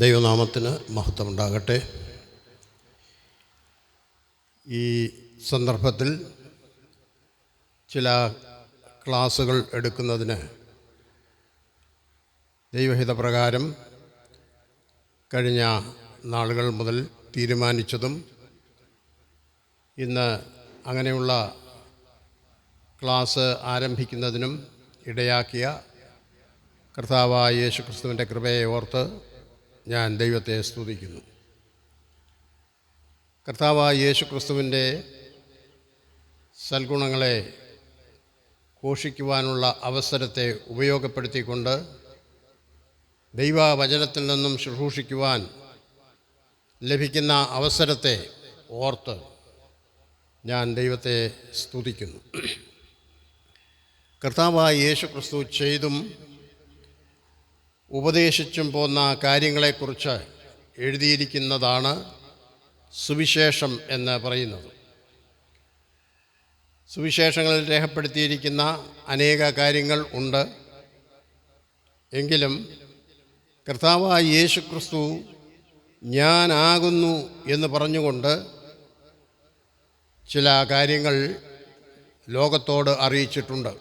ദൈവനാമത്തിന് മഹത്വമുണ്ടാകട്ടെ. ഈ സന്ദർഭത്തിൽ ചില ക്ലാസുകൾ എടുക്കുന്നതിന് ദൈവഹിതപ്രകാരം കഴിഞ്ഞ നാളുകൾ മുതൽ തീരുമാനിച്ചതും ഇന്ന് അങ്ങനെയുള്ള ക്ലാസ് ആരംഭിക്കുന്നതിനും ഇടയാക്കിയ കർത്താവായ യേശുക്രിസ്തുവിൻ്റെ കൃപയെ ഓർത്ത് ഞാൻ ദൈവത്തെ സ്തുതിക്കുന്നു. കർത്താവായ യേശുക്രിസ്തുവിൻ്റെ സൽഗുണങ്ങളെ ഘോഷിക്കുവാനുള്ള അവസരത്തെ ഉപയോഗപ്പെടുത്തിക്കൊണ്ട് ദൈവവചനത്തിൽ നിന്നും ശുശ്രൂഷിക്കുവാൻ ലഭിക്കുന്ന അവസരത്തെ ഓർത്ത് ഞാൻ ദൈവത്തെ സ്തുതിക്കുന്നു. കർത്താവായ യേശുക്രിസ്തു ചെയ്തും ഉപദേശിച്ചും പോന്ന കാര്യങ്ങളെക്കുറിച്ച് എഴുതിയിരിക്കുന്നതാണ് സുവിശേഷം എന്ന് പറയുന്നത്. സുവിശേഷങ്ങളിൽ രേഖപ്പെടുത്തിയിരിക്കുന്ന അനേക കാര്യങ്ങൾ ഉണ്ട്. എങ്കിലും കർത്താവായ യേശുക്രിസ്തു ഞാനാകുന്നു എന്ന് പറഞ്ഞുകൊണ്ട് ചില കാര്യങ്ങൾ ലോകത്തോട് അറിയിച്ചിട്ടുണ്ട്.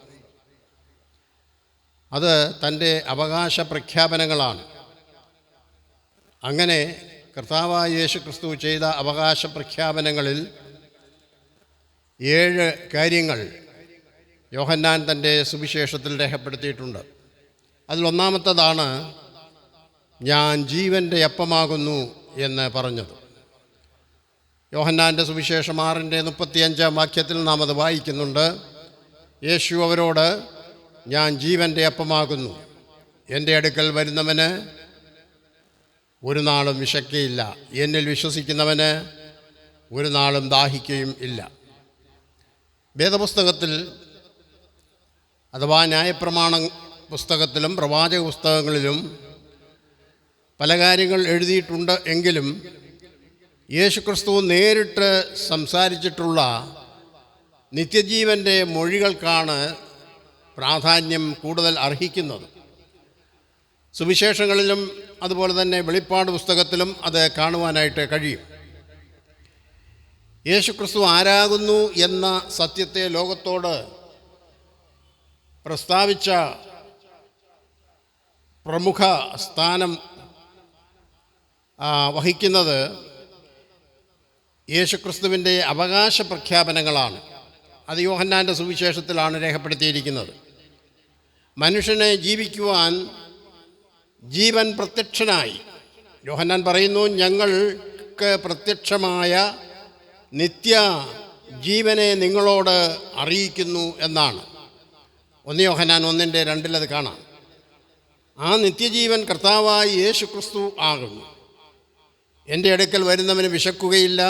അത് തൻ്റെ അവകാശ പ്രഖ്യാപനങ്ങളാണ്. അങ്ങനെ കർത്താവായ യേശുക്രിസ്തു ചെയ്ത അവകാശ പ്രഖ്യാപനങ്ങളിൽ 7 കാര്യങ്ങൾ യോഹന്നാൻ തൻ്റെ സുവിശേഷത്തിൽ രേഖപ്പെടുത്തിയിട്ടുണ്ട്. അതിലൊന്നാമത്തേതാണ് ഞാൻ ജീവൻ്റെ അപ്പമാകുന്നു എന്ന് പറഞ്ഞത്. യോഹന്നാൻ്റെ സുവിശേഷം 6:35 വാക്യത്തിൽ നാം അത് വായിക്കുന്നുണ്ട്. യേശു അവരോട് ഞാൻ ജീവൻ്റെ അപ്പമാകുന്നു, എൻ്റെ അടുക്കൽ വരുന്നവന് ഒരു നാളും വിശക്കുകയില്ല, എന്നിൽ വിശ്വസിക്കുന്നവന് ഒരു നാളും ദാഹിക്കുകയും ഇല്ല. വേദപുസ്തകത്തിൽ അഥവാ ന്യായപ്രമാണ പുസ്തകത്തിലും പ്രവാചക പുസ്തകങ്ങളിലും പല കാര്യങ്ങൾ എഴുതിയിട്ടുണ്ട്. എങ്കിലും യേശുക്രിസ്തു നേരിട്ട് സംസാരിച്ചിട്ടുള്ള നിത്യജീവൻ്റെ മൊഴികൾക്കാണ് പ്രാധാന്യം കൂടുതൽ അർഹിക്കുന്നത്. സുവിശേഷങ്ങളിലും അതുപോലെ തന്നെ വെളിപ്പാട് പുസ്തകത്തിലും അത് കാണുവാനായിട്ട് കഴിയും. യേശുക്രിസ്തു ആരാകുന്നു എന്ന സത്യത്തെ ലോകത്തോട് പ്രസ്താവിച്ച പ്രമുഖ സ്ഥാനം വഹിക്കുന്നത് യേശുക്രിസ്തുവിൻ്റെ അവകാശ പ്രഖ്യാപനങ്ങളാണ്. അത് യോഹന്നാൻ്റെ സുവിശേഷത്തിലാണ് രേഖപ്പെടുത്തിയിരിക്കുന്നത്. മനുഷ്യനെ ജീവിക്കുവാൻ ജീവൻ പ്രത്യക്ഷനായി. യോഹന്നാൻ പറയുന്നു, ഞങ്ങൾക്ക് പ്രത്യക്ഷമായ നിത്യ ജീവനെ നിങ്ങളോട് അറിയിക്കുന്നു എന്നാണ്. 1 യോഹന്നാൻ 1:2 അത് കാണാം. ആ നിത്യജീവൻ കർത്താവായ യേശുക്രിസ്തു ആകുന്നു. എൻ്റെ അടുക്കൽ വരുന്നവന് വിശക്കുകയില്ല,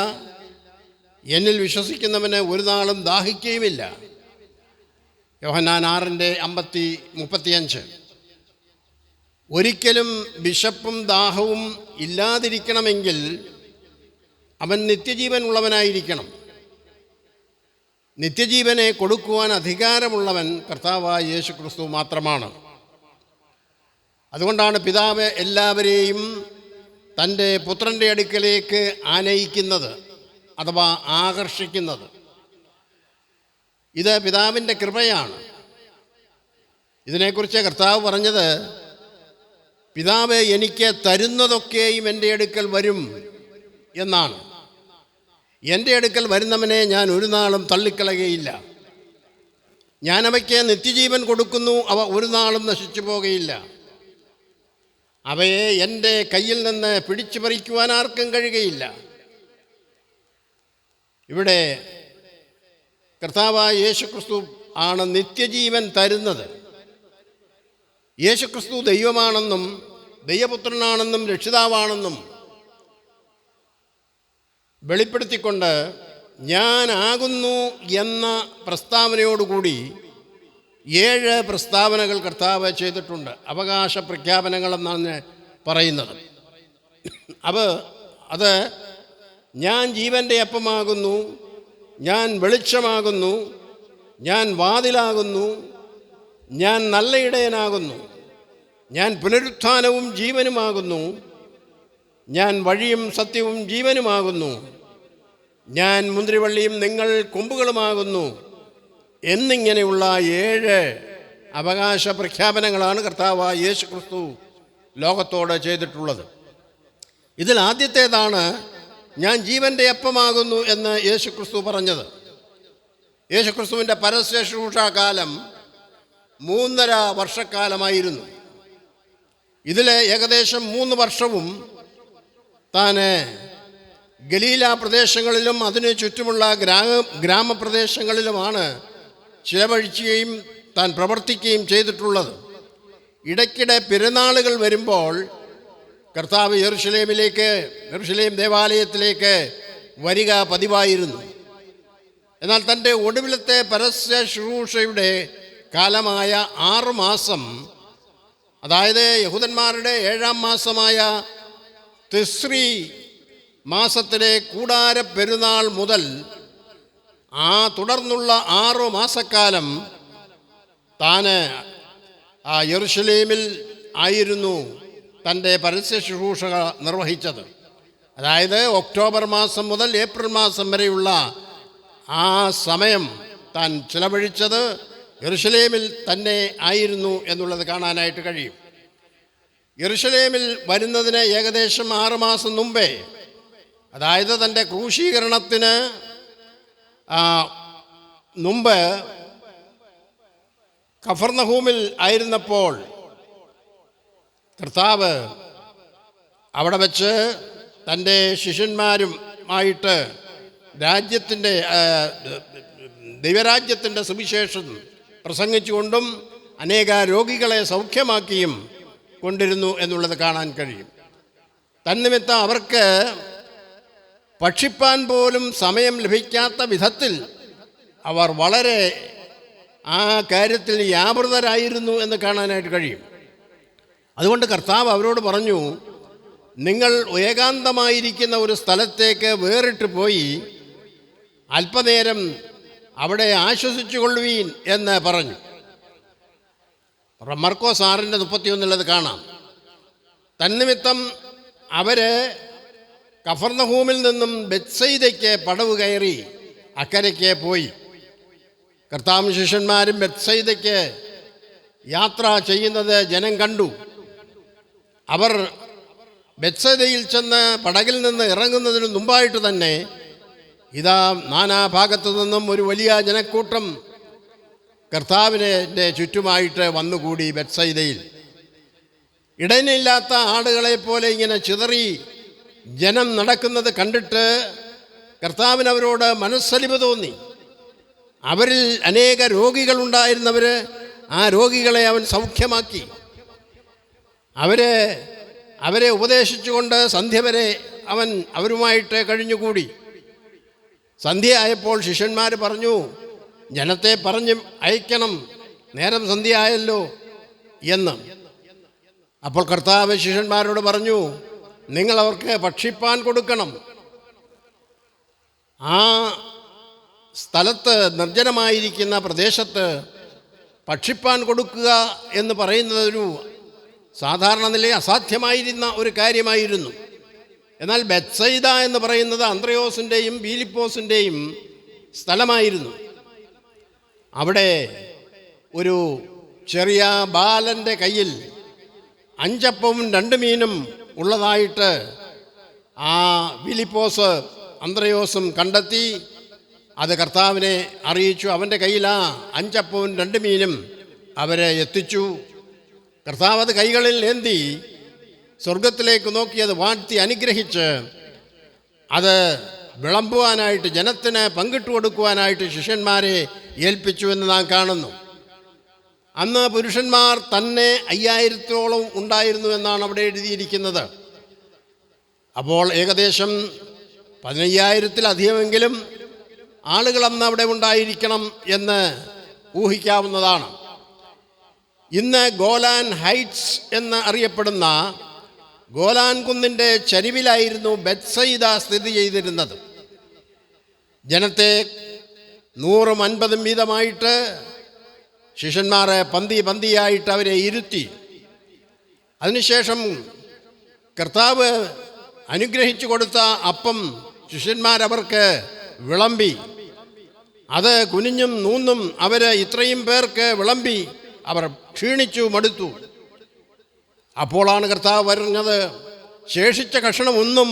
എന്നിൽ വിശ്വസിക്കുന്നവന് ഒരു നാളും ദാഹിക്കുകയുമില്ല. യോഹന്നാൻ 6:35. ഒരിക്കലും വിശപ്പും ദാഹവും ഇല്ലാതിരിക്കണമെങ്കിൽ അവൻ നിത്യജീവൻ ഉള്ളവനായിരിക്കണം. നിത്യജീവനെ കൊടുക്കുവാൻ അധികാരമുള്ളവൻ കർത്താവായ യേശുക്രിസ്തു മാത്രമാണ്. അതുകൊണ്ടാണ് പിതാവ് എല്ലാവരെയും തൻ്റെ പുത്രൻ്റെ അടുക്കലേക്ക് ആനയിക്കുന്നത് അഥവാ ആകർഷിക്കുന്നത്. ഇത് പിതാവിൻ്റെ കൃപയാണ്. ഇതിനെക്കുറിച്ച് കർത്താവ് പറഞ്ഞത്, പിതാവ് എനിക്ക് തരുന്നതൊക്കെയും എൻ്റെ അടുക്കൽ വരും എന്നാണ്. എൻ്റെ അടുക്കൽ വരുന്നവനെ ഞാൻ ഒരു നാളും തള്ളിക്കളയുകയില്ല. ഞാൻ അവയ്ക്ക് നിത്യജീവൻ കൊടുക്കുന്നു, അവ ഒരു നാളും നശിച്ചു പോകുകയില്ല. അവയെ എൻ്റെ കയ്യിൽ നിന്ന് പിടിച്ചു പറിക്കുവാൻ ആർക്കും കഴിയുകയില്ല. ഇവിടെ കർത്താവായ യേശുക്രിസ്തു ആണ് നിത്യജീവൻ തരുന്നത്. യേശുക്രിസ്തു ദൈവമാണെന്നും ദൈവപുത്രനാണെന്നും രക്ഷിതാവാണെന്നും വെളിപ്പെടുത്തിക്കൊണ്ട് ഞാനാകുന്നു എന്ന പ്രസ്താവനയോടുകൂടി 7 പ്രസ്താവനകൾ കർത്താവ് ചെയ്തിട്ടുണ്ട്. അവകാശ പ്രഖ്യാപനങ്ങളെന്നാണ് പറയുന്നത്. അത് ഞാൻ ജീവൻ്റെ അപ്പമാകുന്നു, ഞാൻ വെളിച്ചമാകുന്നു, ഞാൻ വാതിലാകുന്നു, ഞാൻ നല്ല ഇടയനാകുന്നു, ഞാൻ പുനരുത്ഥാനവും ജീവനുമാകുന്നു, ഞാൻ വഴിയും സത്യവും ജീവനുമാകുന്നു, ഞാൻ മുന്തിരിവള്ളിയും നിങ്ങൾ കൊമ്പുകളുമാകുന്നു എന്നിങ്ങനെയുള്ള 7 അവകാശ പ്രഖ്യാപനങ്ങളാണ് കർത്താവായ യേശു ക്രിസ്തു ലോകത്തോട് ചെയ്തിട്ടുള്ളത്. ഇതിൽ ആദ്യത്തേതാണ് ഞാൻ ജീവൻ്റെ അപ്പമാകുന്നു എന്ന് യേശു ക്രിസ്തു പറഞ്ഞത്. യേശു ക്രിസ്തുവിൻ്റെ പരശുശ്രൂഷാകാലം 3.5 വർഷക്കാലമായിരുന്നു. ഇതിൽ ഏകദേശം 3 വർഷവും താൻ ഗലീല പ്രദേശങ്ങളിലും അതിനു ചുറ്റുമുള്ള ഗ്രാമപ്രദേശങ്ങളിലുമാണ് ചിലവഴിക്കുകയും താൻ പ്രവർത്തിക്കുകയും ചെയ്തിട്ടുള്ളത്. ഇടയ്ക്കിടെ പെരുന്നാളുകൾ വരുമ്പോൾ കർത്താവ് യെരുശലേം ദേവാലയത്തിലേക്ക് വരിക പതിവായിരുന്നു. എന്നാൽ തൻ്റെ ഒടുവിലത്തെ പരസ്യ ശുശ്രൂഷയുടെ കാലമായ 6 മാസം, അതായത് യഹൂദന്മാരുടെ 7-ാം മാസമായ തിസ്രി മാസത്തിലെ കൂടാര പെരുന്നാൾ മുതൽ തുടർന്നുള്ള 6 മാസക്കാലം താൻ യെരുശലേമിൽ ആയിരുന്നു തൻ്റെ പരസ്യ ശുശ്രൂഷ നിർവഹിച്ചത്. അതായത് ഒക്ടോബർ മാസം മുതൽ ഏപ്രിൽ മാസം വരെയുള്ള ആ സമയം താൻ ചിലവഴിച്ചത് യെരുശലേമിൽ തന്നെ ആയിരുന്നു എന്നുള്ളത് കാണാനായിട്ട് കഴിയും. യെരുശലേമിൽ വരുന്നതിന് ഏകദേശം 6 മാസം മുമ്പേ, അതായത് തൻ്റെ ക്രൂശീകരണത്തിന് മുമ്പ് കഫർനഹൂമിൽ ആയിരുന്നപ്പോൾ കർത്താവ് അവിടെ വച്ച് തൻ്റെ ശിഷ്യന്മാരുമായിട്ട് ദൈവരാജ്യത്തിൻ്റെ സുവിശേഷം പ്രസംഗിച്ചുകൊണ്ടും അനേക രോഗികളെ സൗഖ്യമാക്കിയും കൊണ്ടിരുന്നു എന്നുള്ളത് കാണാൻ കഴിയും. തന്നിമിത്തം അവർക്ക് ഭക്ഷിപ്പാൻ പോലും സമയം ലഭിക്കാത്ത വിധത്തിൽ അവർ വളരെ ആ കാര്യത്തിൽ വ്യാപൃതരായിരുന്നു എന്ന് കാണാനായിട്ട് കഴിയും. അതുകൊണ്ട് കർത്താവ് അവരോട് പറഞ്ഞു, നിങ്ങൾ ഏകാന്തമായിരിക്കുന്ന ഒരു സ്ഥലത്തേക്ക് വേറിട്ട് പോയി അല്പനേരം അവിടെ ആശ്വസിച്ചു കൊള്ളുവീൻ എന്ന് പറഞ്ഞു. മർക്കോസ് 6:31 കാണാം. തന്നിമിത്തം അവർ കഫർനഹൂമിൽ നിന്നും ബെത്സയിദയ്ക്ക് പടവ് കയറി അക്കരയ്ക്ക് പോയി. കർത്താവും ശിഷ്യന്മാരും ബെത്സയിദയ്ക്ക് യാത്ര ചെയ്യുന്നത് ജനം കണ്ടു. അവർ ബെത്സയിദയിൽ ചെന്ന് പടകിൽ നിന്ന് ഇറങ്ങുന്നതിന് മുമ്പായിട്ട് തന്നെ ഇതാ നാനാഭാഗത്തു നിന്നും ഒരു വലിയ ജനക്കൂട്ടം കർത്താവിൻ്റെ ചുറ്റുമായിട്ട് വന്നുകൂടി. ബെത്സയിദയിൽ ഇടയിലില്ലാത്ത ആടുകളെ പോലെ ഇങ്ങനെ ചിതറി ജനം നടക്കുന്നത് കണ്ടിട്ട് കർത്താവിന് അവരോട് മനസ്സലിവ് തോന്നി. അവരിൽ അനേക രോഗികളുണ്ടായിരുന്നവർ, ആ രോഗികളെ അവൻ സൗഖ്യമാക്കി. അവരെ ഉപദേശിച്ചുകൊണ്ട് സന്ധ്യ വരെ അവൻ അവരുമായിട്ട് കഴിഞ്ഞുകൂടി. സന്ധ്യയായപ്പോൾ ശിഷ്യന്മാർ പറഞ്ഞു, ജനത്തെ പറഞ്ഞ് അയക്കണം, നേരം സന്ധ്യയായല്ലോ എന്ന്. അപ്പോൾ കർത്താവ് ശിഷ്യന്മാരോട് പറഞ്ഞു, നിങ്ങൾ അവർക്ക് ഭക്ഷിപ്പാൻ കൊടുക്കണം. ആ സ്ഥലത്ത്, നിർജ്ജനമായിരിക്കുന്ന പ്രദേശത്ത് ഭക്ഷിപ്പാൻ കൊടുക്കുക എന്ന് പറയുന്നതൊരു സാധാരണ നിലയിൽ അസാധ്യമായിരുന്ന ഒരു കാര്യമായിരുന്നു. എന്നാൽ ബെത്സയിദ എന്ന് പറയുന്നത് അന്ത്രയോസിൻ്റെയും ഫിലിപ്പോസിൻ്റെയും സ്ഥലമായിരുന്നു. അവിടെ ഒരു ചെറിയ ബാലൻ്റെ കയ്യിൽ 5 അപ്പവും 2 മീനും ഉള്ളതായിട്ട് ആ ഫിലിപ്പോസ് അന്ത്രയോസും കണ്ടെത്തി. അത് കർത്താവിനെ അറിയിച്ചു. അവൻ്റെ കയ്യിൽ 5 അപ്പവും 2 മീനും അവരെ എത്തിച്ചു. കർത്താവ് അത് കൈകളിൽ ഏന്തി സ്വർഗത്തിലേക്ക് നോക്കി അത് വാഴ്ത്തി അനുഗ്രഹിച്ച് അത് വിളമ്പുവാനായിട്ട്, ജനത്തിന് പങ്കിട്ടു കൊടുക്കുവാനായിട്ട് ശിഷ്യന്മാരെ ഏൽപ്പിച്ചു എന്ന് നാം കാണുന്നു. അന്ന് പുരുഷന്മാർ തന്നെ 5000-ഓളം ഉണ്ടായിരുന്നു എന്നാണ് അവിടെ എഴുതിയിരിക്കുന്നത്. അപ്പോൾ ഏകദേശം 15,000-ത്തിലധികമെങ്കിലും ആളുകൾ അന്ന് അവിടെ ഉണ്ടായിരിക്കണം എന്ന് ഊഹിക്കാവുന്നതാണ്. ഇന്ന് ഗോലാൻ ഹൈറ്റ്സ് എന്ന് അറിയപ്പെടുന്ന ഗോലാൻ കുന്നിൻ്റെ ചരിവിലായിരുന്നു ബെത്സയിദ സ്ഥിതി ചെയ്തിരുന്നത്. ജനത്തെ 150 വീതമായിട്ട് ശിഷ്യന്മാരെ പന്തിയായിട്ട് അവരെ ഇരുത്തി. അതിനുശേഷം കർത്താവ് അനുഗ്രഹിച്ചു കൊടുത്ത അപ്പം ശിഷ്യന്മാരവർക്ക് വിളമ്പി. അത് കുനിഞ്ഞും നൂന്നും അവർ ഇത്രയും പേർക്ക് വിളമ്പി. അവർ ക്ഷീണിച്ചു മടുത്തു. അപ്പോഴാണ് കർത്താവ് പറഞ്ഞത്, ശേഷിച്ച കഷണമൊന്നും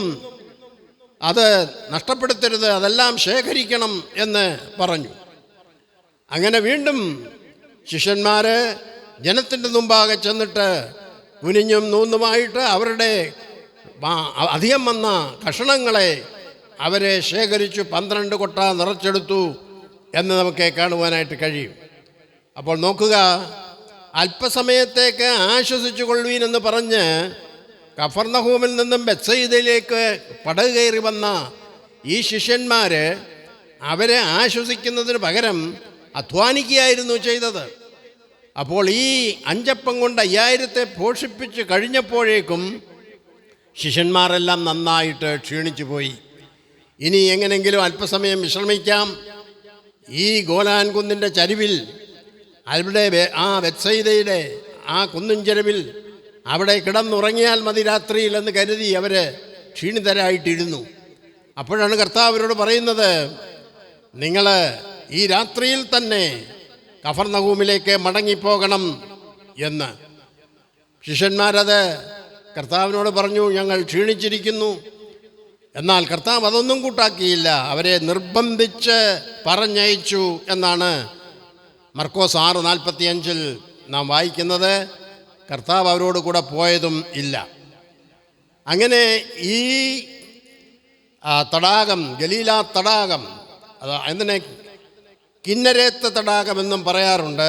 അത് നഷ്ടപ്പെടുത്തരുത്, അതെല്ലാം ശേഖരിക്കണം എന്ന് പറഞ്ഞു. അങ്ങനെ വീണ്ടും ശിഷ്യന്മാർ ജനത്തിൻ്റെ മുമ്പാകെ ചെന്നിട്ട് കുനിഞ്ഞും നൂന്നുമായിട്ട് അവരുടെ അധികം വന്ന കഷണങ്ങളെ അവരെ ശേഖരിച്ചു 12 കൊട്ട നിറച്ചെടുത്തു എന്ന് നമുക്ക് കാണുവാനായിട്ട് കഴിയും. അപ്പോൾ നോക്കുക, അല്പസമയത്തേക്ക് ആശ്വസിച്ചു കൊള്ളുവീനെന്ന് പറഞ്ഞ് കഫർന്നഹൂമിൽ നിന്നും ബെത്സയിദയിലേക്ക് പടക് കയറി വന്ന ഈ ശിഷ്യന്മാർ അവരെ ആശ്വസിക്കുന്നതിന് പകരം അധ്വാനിക്കുകയായിരുന്നു ചെയ്തത്. അപ്പോൾ ഈ 5 അപ്പം കൊണ്ട് 5000 പോഷിപ്പിച്ച് കഴിഞ്ഞപ്പോഴേക്കും ശിഷ്യന്മാരെല്ലാം നന്നായിട്ട് ക്ഷീണിച്ചു പോയി. ഇനി എങ്ങനെങ്കിലും അല്പസമയം വിശ്രമിക്കാം. ഈ ഗോലാൻ കുന്നിൻ്റെ ചരിവിൽ, അവിടെ ആ ബെത്സയിദയുടെ ആ കുന്നിൻ ചരിവിൽ അവിടെ കിടന്നുറങ്ങിയാൽ മതി രാത്രിയിൽ എന്ന് കരുതി അവർ ക്ഷീണിതരായിട്ടിരുന്നു. അപ്പോഴാണ് കർത്താവ് അവരോട് പറയുന്നത്, നിങ്ങൾ ഈ രാത്രിയിൽ തന്നെ കഫർന്നഹൂമിലേക്ക് മടങ്ങിപ്പോകണം എന്ന്. ശിഷ്യന്മാരത് കർത്താവിനോട് പറഞ്ഞു, ഞങ്ങൾ ക്ഷീണിച്ചിരിക്കുന്നു. എന്നാൽ കർത്താവ് അതൊന്നും കൂട്ടാക്കിയില്ല, അവരെ നിർബന്ധിച്ച് പറഞ്ഞയച്ചു എന്നാണ് മർക്കോസ് 6:45 നാം വായിക്കുന്നത്. കർത്താവ് അവരോട് കൂടെ പോയതും ഇല്ല. അങ്ങനെ ഈ തടാകം, ഗലീല തടാകം, അതിനെ കിന്നരേത്ത് തടാകമെന്നും പറയാറുണ്ട്.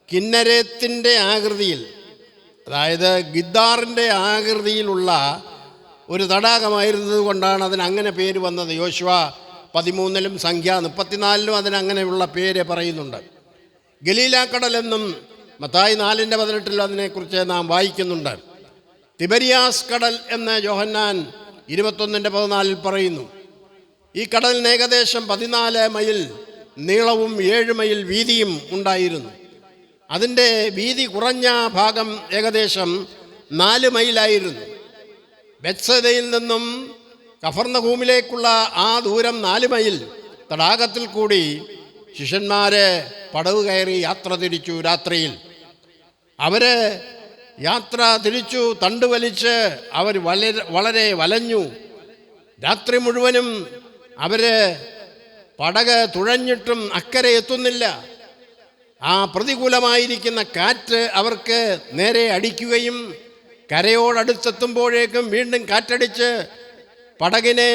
കിന്നരേത്തിൻ്റെ ആകൃതിയിൽ, അതായത് ഗിദ്ദാറിൻ്റെ ആകൃതിയിലുള്ള ഒരു തടാകമായിരുന്നത് കൊണ്ടാണ് അതിനങ്ങനെ പേര് വന്നത്. യോശുവ 13-ലും സംഖ്യ 34-ലും അതിനങ്ങനെയുള്ള പേര് പറയുന്നുണ്ട്. ഗലീല കടലെന്നും മത്തായി 4:18 അതിനെക്കുറിച്ച് നാം വായിക്കുന്നുണ്ട്. തിബരിയാസ് കടൽ എന്ന് യോഹന്നാൻ 21:14 പറയുന്നു. ഈ കടലിന് ഏകദേശം 14 മൈൽ നീളവും 7 മൈൽ വീതിയും ഉണ്ടായിരുന്നു. അതിൻ്റെ വീതി കുറഞ്ഞ ഭാഗം ഏകദേശം 4 മൈലായിരുന്നു. ബെത്സയിദയിൽ നിന്നും കഫർന്നഹൂമിലേക്കുള്ള ആ ദൂരം 4 മൈൽ. തടാകത്തിൽ കൂടി ശിഷ്യന്മാർ പടവ് കയറി യാത്ര തിരിച്ചു. രാത്രിയിൽ അവർ യാത്ര തിരിച്ചു. തണ്ടുവലിച്ച് അവർ വളരെ വലഞ്ഞു. രാത്രി മുഴുവനും അവർ പടക് തുഴഞ്ഞിട്ടും അക്കരെ എത്തുന്നില്ല. ആ പ്രതികൂലമായിരിക്കുന്ന കാറ്റ് അവർക്ക് നേരെ അടിക്കുകയും കരയോടടുത്തെത്തുമ്പോഴേക്കും വീണ്ടും കാറ്റടിച്ച് പടകിനെ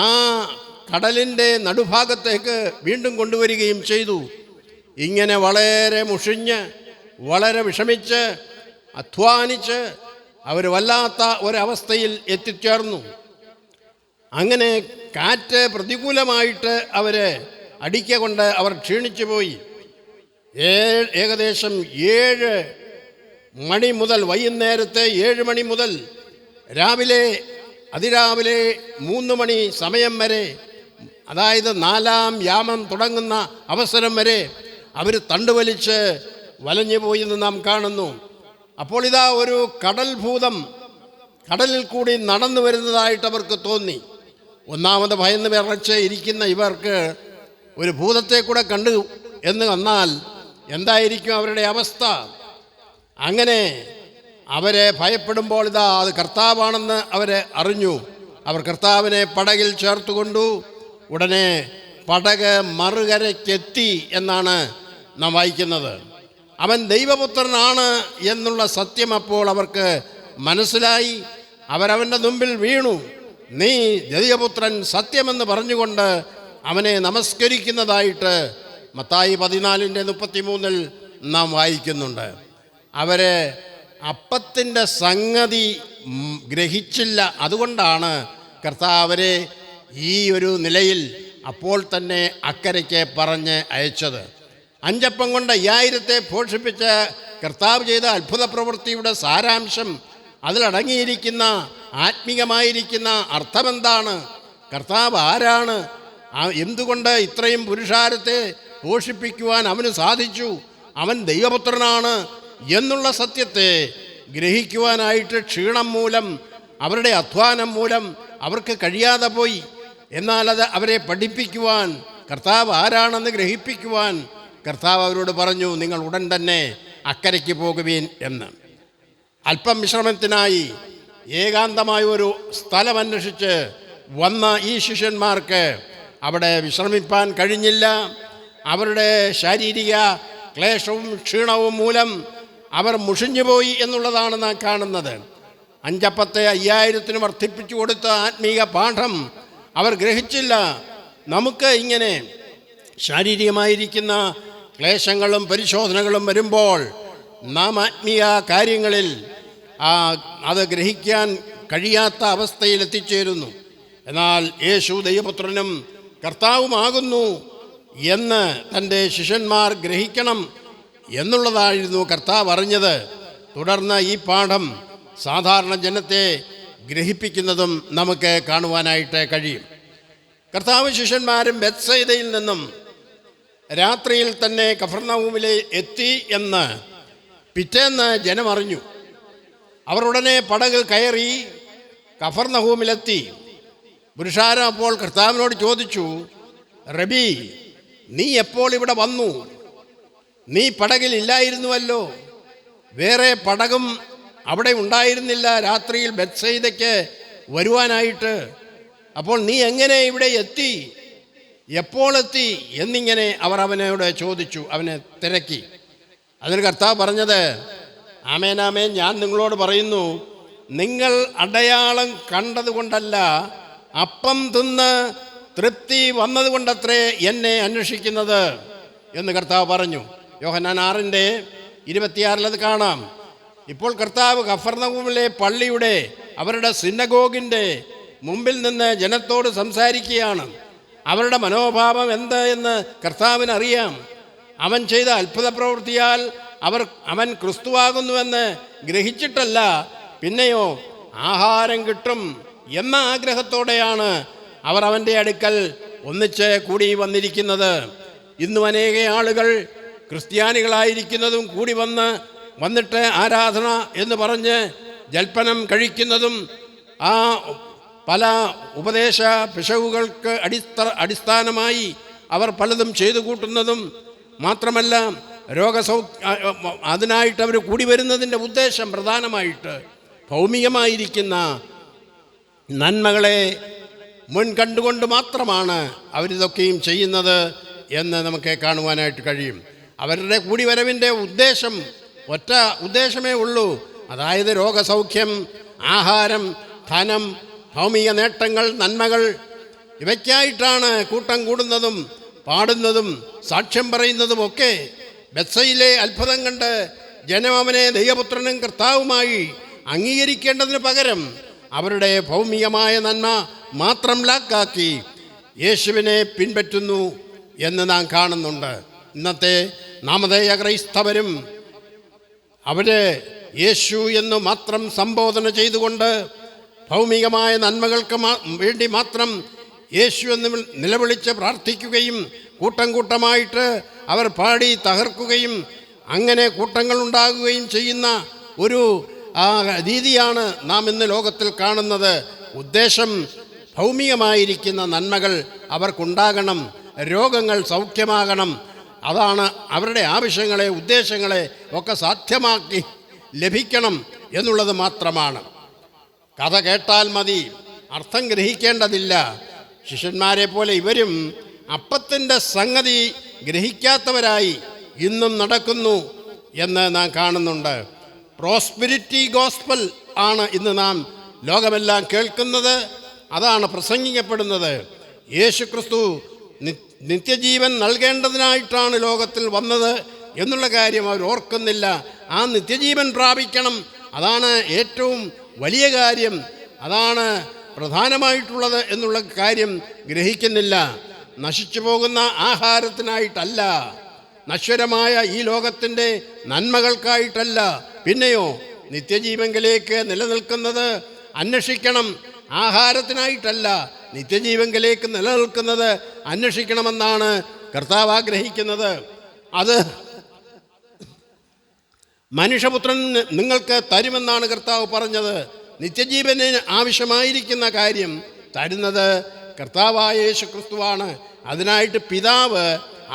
ആ കടലിൻ്റെ നടുഭാഗത്തേക്ക് വീണ്ടും കൊണ്ടുവരികയും ചെയ്തു. ഇങ്ങനെ വളരെ മുഷിഞ്ഞ്, വളരെ വിഷമിച്ച്, അധ്വാനിച്ച് അവർ വല്ലാത്ത ഒരവസ്ഥയിൽ എത്തിച്ചേർന്നു. അങ്ങനെ കാറ്റ് പ്രതികൂലമായിട്ട് അവരെ അടിക്കൊണ്ട് അവർ ക്ഷീണിച്ചു പോയി. ഏകദേശം 7 മണി മുതൽ, വൈകുന്നേരത്തെ 7 മണി മുതൽ അതിരാവിലെ 3 മണി സമയം വരെ, അതായത് 4-ാം യാമം തുടങ്ങുന്ന അവസരം വരെ അവർ തണ്ടുവലിച്ച് വലഞ്ഞു പോയെന്ന് നാം കാണുന്നു. അപ്പോൾ ഇതാ ഒരു കടൽ ഭൂതം കടലിൽ കൂടി നടന്നു വരുന്നതായിട്ട് അവർക്ക് തോന്നി. ഒന്നാമത് ഭയന്ന് വിറച്ച് ഇരിക്കുന്ന ഇവർക്ക് ഒരു ഭൂതത്തെ കൂടെ കണ്ടു എന്ന് വന്നാൽ എന്തായിരിക്കും അവരുടെ അവസ്ഥ? അങ്ങനെ അവരെ ഭയപ്പെടുമ്പോൾ ഇതാ അത് കർത്താവാണെന്ന് അവരെ അറിഞ്ഞു. അവർ കർത്താവിനെ പടകിൽ ചേർത്തുകൊണ്ടു. ഉടനെ പടക് മറുകരയ്ക്കെത്തി എന്നാണ് നാം വായിക്കുന്നത്. അവൻ ദൈവപുത്രനാണ് എന്നുള്ള സത്യം അപ്പോൾ അവർക്ക് മനസ്സിലായി. അവരവൻ്റെ മുമ്പിൽ വീണു. നീ ദൈവപുത്രൻ സത്യമെന്ന് പറഞ്ഞുകൊണ്ട് അവനെ നമസ്കരിക്കുന്നതായിട്ട് മത്തായി 14:33 നാം വായിക്കുന്നുണ്ട്. അവരെ അപ്പത്തിൻ്റെ സംഗതി ഗ്രഹിച്ചില്ല. അതുകൊണ്ടാണ് കർത്താവ് അവരെ ഈ ഒരു നിലയിൽ അപ്പോൾ തന്നെ അക്കരയ്ക്ക് പറഞ്ഞ് അയച്ചത്. 5 അപ്പം കൊണ്ട് 5000 പോഷിപ്പിച്ച കർത്താവ് ചെയ്ത അത്ഭുത പ്രവൃത്തിയുടെ സാരാംശം, അതിലടങ്ങിയിരിക്കുന്ന ആത്മീകമായിരിക്കുന്ന അർത്ഥമെന്താണ്? കർത്താവ് ആരാണ്? എന്തുകൊണ്ട് ഇത്രയും പുരുഷാരത്തെ പോഷിപ്പിക്കുവാൻ അവന് സാധിച്ചു? അവൻ ദൈവപുത്രനാണ് എന്നുള്ള സത്യത്തെ ഗ്രഹിക്കുവാനായിട്ട് ക്ഷീണം മൂലം അവരുടെ അധ്വാനം മൂലം അവർക്ക് കഴിയാതെ പോയി. എന്നാൽ അത് അവരെ പഠിപ്പിക്കുവാൻ, കർത്താവ് ആരാണെന്ന് ഗ്രഹിപ്പിക്കുവാൻ കർത്താവ് അവരോട് പറഞ്ഞു, നിങ്ങൾ ഉടൻ തന്നെ അക്കരയ്ക്ക് പോകുവീൻ എന്ന്. അല്പം വിശ്രമത്തിനായി ഏകാന്തമായ ഒരു സ്ഥലം അന്വേഷിച്ച് വന്ന ഈ ശിഷ്യന്മാർക്ക് അവിടെ വിശ്രമിപ്പാൻ കഴിഞ്ഞില്ല. അവരുടെ ശാരീരിക ക്ലേശവും ക്ഷീണവും മൂലം അവർ മുഷിഞ്ഞുപോയി എന്നുള്ളതാണ് നാം കാണുന്നത്. 5 അപ്പത്തെ 5000 വർദ്ധിപ്പിച്ചു കൊടുത്ത ആത്മീക പാഠം അവർ ഗ്രഹിച്ചില്ല. നമുക്ക് ഇങ്ങനെ ശാരീരികമായിരിക്കുന്ന ക്ലേശങ്ങളും പരിശോധനകളും വരുമ്പോൾ നാം ആത്മീയ കാര്യങ്ങളിൽ അത് ഗ്രഹിക്കാൻ കഴിയാത്ത അവസ്ഥയിൽ എത്തിച്ചേരുന്നു. എന്നാൽ യേശു ദൈവപുത്രനും കർത്താവുമാകുന്നു എന്ന് തൻ്റെ ശിഷ്യന്മാർ ഗ്രഹിക്കണം എന്നുള്ളതായിരുന്നു കർത്താവ് അറിഞ്ഞത്. തുടർന്ന് ഈ പാഠം സാധാരണ ജനത്തെ ഗ്രഹിപ്പിക്കുന്നതും നമുക്ക് കാണുവാനായിട്ട് കഴിയും. കർത്താവ് ശിഷ്യന്മാരും ബെത്സയിദയിൽ നിന്നും രാത്രിയിൽ തന്നെ കഫർനഹൂമിലെ എത്തി എന്ന് പിറ്റേന്ന് ജനം അറിഞ്ഞു. അവർ ഉടനെ പടകിൽ കയറി കഫർനഹൂമിലെത്തി. പുരുഷാരം അപ്പോൾ കർത്താവിനോട് ചോദിച്ചു, റബി, നീ എപ്പോൾ ഇവിടെ വന്നു? നീ പടകിൽ ഇല്ലായിരുന്നുവല്ലോ, വേറെ പടകും അവിടെ ഉണ്ടായിരുന്നില്ല രാത്രിയിൽ ബെത്സയിദയ്ക്ക് വരുവാനായിട്ട്. അപ്പോൾ നീ എങ്ങനെ ഇവിടെ എത്തി? എപ്പോൾ എത്തി എന്നിങ്ങനെ അവർ അവനോട് ചോദിച്ചു, അവനെ തിരക്കി. അതിന് കർത്താവ് പറഞ്ഞത്, ആമേൻ ആമേൻ, ഞാൻ നിങ്ങളോട് പറയുന്നു, നിങ്ങൾ അടയാളം കണ്ടതുകൊണ്ടല്ല, അപ്പം തിന്ന് തൃപ്തി വന്നതുകൊണ്ടത്രേ എന്നെ അന്വേഷിക്കുന്നത് എന്ന് കർത്താവ് പറഞ്ഞു. യോഹന്നാൻ 6:26 അത് കാണാം. ഇപ്പോൾ കർത്താവ് കഫർനഹൂമിലെ പള്ളിയുടെ, അവരുടെ സിനഗോഗിൻ്റെ മുമ്പിൽ നിന്ന് ജനത്തോട് സംസാരിക്കുകയാണ്. അവരുടെ മനോഭാവം എന്ത് എന്ന് കർത്താവിനറിയാം. അവൻ ചെയ്ത അത്ഭുത പ്രവൃത്തിയാൽ അവൻ ക്രിസ്തുവാകുന്നുവെന്ന് ഗ്രഹിച്ചിട്ടല്ല, പിന്നെയോ ആഹാരം കിട്ടും എന്ന ആഗ്രഹത്തോടെയാണ് അവർ അവൻ്റെ അടുക്കൽ ഒന്നിച്ച് കൂടി വന്നിരിക്കുന്നത്. ഇന്നും അനേക ആളുകൾ ക്രിസ്ത്യാനികളായിരിക്കുന്നതും കൂടി വന്നിട്ട് ആരാധന എന്ന് പറഞ്ഞ് ജൽപ്പനം കഴിക്കുന്നതും പല ഉപദേശ പിശകുകൾക്ക് അടിസ്ഥാനമായി അവർ പലതും ചെയ്തു കൂട്ടുന്നതും മാത്രമല്ല, അതിനായിട്ട് അവർ കൂടി വരുന്നതിൻ്റെ ഉദ്ദേശം പ്രധാനമായിട്ട് ഭൗമികമായിരിക്കുന്ന നന്മകളെ മുൻകണ്ടുകൊണ്ട് മാത്രമാണ് അവരിതൊക്കെയും ചെയ്യുന്നത് എന്ന് നമുക്ക് കാണുവാനായിട്ട് കഴിയും. അവരുടെ കൂടിവരവിൻ്റെ ഉദ്ദേശം ഒറ്റ ഉദ്ദേശമേ ഉള്ളൂ, അതായത് രോഗസൗഖ്യം, ആഹാരം, ധനം, ഭൗമിക നേട്ടങ്ങൾ, നന്മകൾ, ഇവയ്ക്കായിട്ടാണ് കൂട്ടം കൂടുന്നതും പാടുന്നതും സാക്ഷ്യം പറയുന്നതുമൊക്കെ. ബെത്സയിലെ അത്ഭുതം കണ്ട് ജനം അവനെ ദൈവപുത്രനും കർത്താവുമായി അംഗീകരിക്കേണ്ടതിന് പകരം അവരുടെ ഭൗമികമായ നന്മ മാത്രം ലാക്കാക്കി യേശുവിനെ പിൻപറ്റുന്നു എന്ന് നാം കാണുന്നുണ്ട്. ഇന്നത്തെ നാമധേയ ക്രൈസ്തവരും അവരെ യേശു എന്ന് മാത്രം സംബോധന ചെയ്തുകൊണ്ട് ഭൗമികമായ നന്മകൾക്ക് വേണ്ടി മാത്രം യേശു എന്ന് നിലവിളിച്ച് പ്രാർത്ഥിക്കുകയും കൂട്ടം കൂട്ടമായിട്ട് അവർ പാടി തകർക്കുകയും അങ്ങനെ കൂട്ടങ്ങൾ ഉണ്ടാകുകയും ചെയ്യുന്ന ഒരു രീതിയാണ് നാം ഇന്ന് ലോകത്തിൽ കാണുന്നത്. ഉദ്ദേശം ഭൗമികമായിരിക്കുന്ന നന്മകൾ അവർക്കുണ്ടാകണം, രോഗങ്ങൾ സൗഖ്യമാകണം, അതാണ് അവരുടെ ആവശ്യങ്ങളെ, ഉദ്ദേശങ്ങളെ ഒക്കെ സാധ്യമാക്കി ലഭിക്കണം എന്നുള്ളത് മാത്രമാണ്. കഥ കേട്ടാൽ മതി, അർത്ഥം ഗ്രഹിക്കേണ്ടതില്ല. ശിഷ്യന്മാരെ പോലെ ഇവരും അപ്പത്തിൻ്റെ സംഗതി ഗ്രഹിക്കാത്തവരായി ഇന്നും നടക്കുന്നു എന്ന് നാം കാണുന്നുണ്ട്. പ്രോസ്പിരിറ്റി ഗോസ്പൽ ആണ് ഇന്ന് നാം ലോകമെല്ലാം കേൾക്കുന്നത്, അതാണ് പ്രസംഗിക്കപ്പെടുന്നത്. യേശു ക്രിസ്തു നിത്യജീവൻ നൽകേണ്ടതിനായിട്ടാണ് ലോകത്തിൽ വന്നത് എന്നുള്ള കാര്യം അവർ ഓർക്കുന്നില്ല. ആ നിത്യജീവൻ പ്രാപിക്കണം, അതാണ് ഏറ്റവും വലിയ കാര്യം, അതാണ് പ്രധാനമായിട്ടുള്ളത് എന്നുള്ള കാര്യം ഗ്രഹിക്കുന്നില്ല. നശിച്ചു പോകുന്ന ആഹാരത്തിനായിട്ടല്ല, നശ്വരമായ ഈ ലോകത്തിൻ്റെ നന്മകൾക്കായിട്ടല്ല, പിന്നെയോ നിത്യജീവങ്കിലേക്ക് നിലനിൽക്കുന്നത് അന്വേഷിക്കണം. ആഹാരത്തിനായിട്ടല്ല, നിത്യജീവങ്കിലേക്ക് നിലനിൽക്കുന്നത് അന്വേഷിക്കണമെന്നാണ് കർത്താവ് ആഗ്രഹിക്കുന്നത്. അത് മനുഷ്യപുത്രൻ നിങ്ങൾക്ക് തരുമെന്നാണ് കർത്താവ് പറഞ്ഞത്. നിത്യജീവന് ആവശ്യമായിരിക്കുന്ന കാര്യം തരുന്നത് കർത്താവായ യേശു ക്രിസ്തുവാണ്. അതിനായിട്ട് പിതാവ്